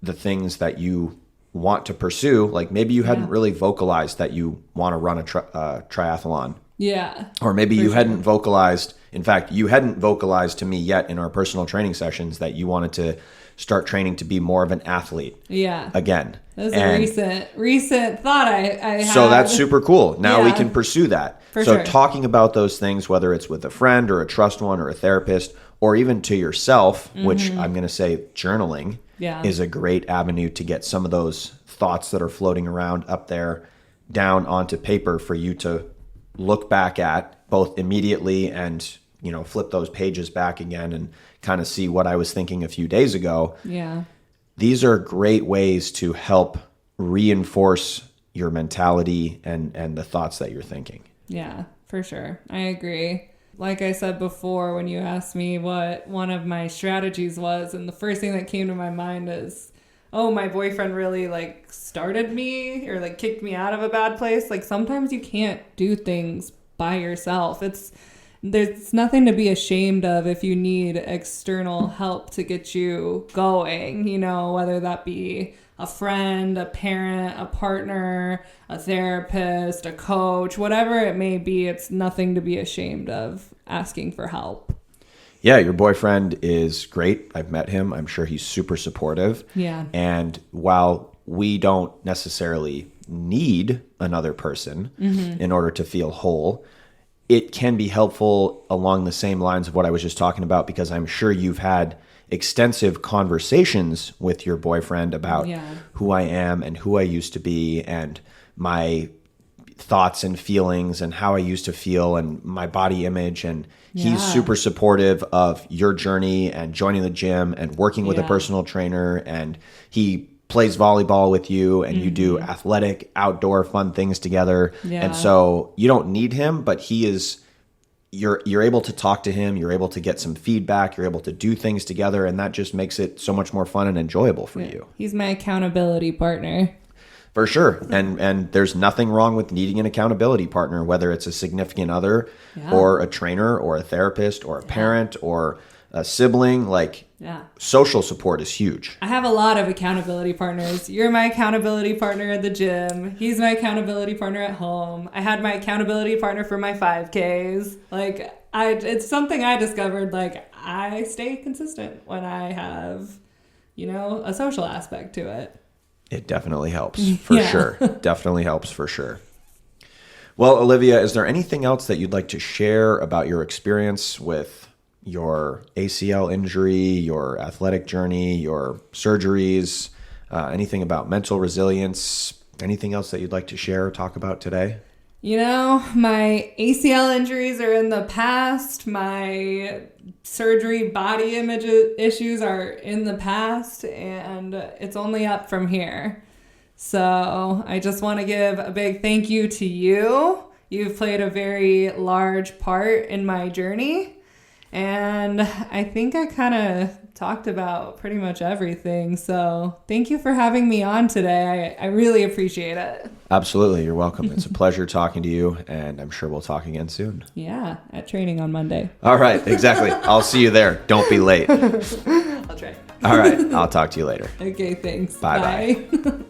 the things that you want to pursue. Like maybe you hadn't really vocalized that you want to run a triathlon. Yeah. Or maybe you hadn't vocalized, in fact, you hadn't vocalized to me yet in our personal training sessions that you wanted to start training to be more of an athlete. Yeah. Again. That was a recent thought I had. So that's super cool. Now we can pursue that. For so sure. Talking about those things, whether it's with a friend or a trust one or a therapist, or even to yourself, which I'm going to say journaling is a great avenue to get some of those thoughts that are floating around up there down onto paper for you to look back at both immediately and, flip those pages back again and kind of see what I was thinking a few days ago. Yeah. These are great ways to help reinforce your mentality and the thoughts that you're thinking. Yeah, for sure. I agree. Like I said before, when you asked me what one of my strategies was, and the first thing that came to my mind is, oh, my boyfriend really started me or kicked me out of a bad place. Sometimes you can't do things by yourself. There's nothing to be ashamed of if you need external help to get you going, whether that be a friend, a parent, a partner, a therapist, a coach, whatever it may be. It's nothing to be ashamed of asking for help. Yeah, your boyfriend is great. I've met him. I'm sure he's super supportive. Yeah. And while we don't necessarily need another person in order to feel whole, it can be helpful along the same lines of what I was just talking about, because I'm sure you've had extensive conversations with your boyfriend about who I am and who I used to be and my thoughts and feelings and how I used to feel and my body image. And he's super supportive of your journey and joining the gym and working with a personal trainer. And he plays volleyball with you and you do athletic, outdoor, fun things together. Yeah. And so you don't need him, but he is, you're able to talk to him. You're able to get some feedback. You're able to do things together. And that just makes it so much more fun and enjoyable for you. He's my accountability partner. For sure. And there's nothing wrong with needing an accountability partner, whether it's a significant other or a trainer or a therapist or a parent or a sibling. Like social support is huge. I have a lot of accountability partners. You're my accountability partner at the gym. He's my accountability partner at home. I had my accountability partner for my 5Ks. Like it's something I discovered. Like I stay consistent when I have, a social aspect to it. It definitely helps for sure. Definitely helps for sure. Well, Olivia, is there anything else that you'd like to share about your experience with your ACL injury, your athletic journey, your surgeries, anything about mental resilience, anything else that you'd like to share or talk about today? My ACL injuries are in the past. My surgery body image issues are in the past, and it's only up from here. So I just want to give a big thank you to you. You've played a very large part in my journey. And I think I kind of talked about pretty much everything. So thank you for having me on today. I really appreciate it. Absolutely. You're welcome. It's a pleasure talking to you, and I'm sure we'll talk again soon. Yeah, at training on Monday. All right. Exactly. I'll see you there. Don't be late. I'll try. All right. I'll talk to you later. Okay, thanks. Bye. Bye.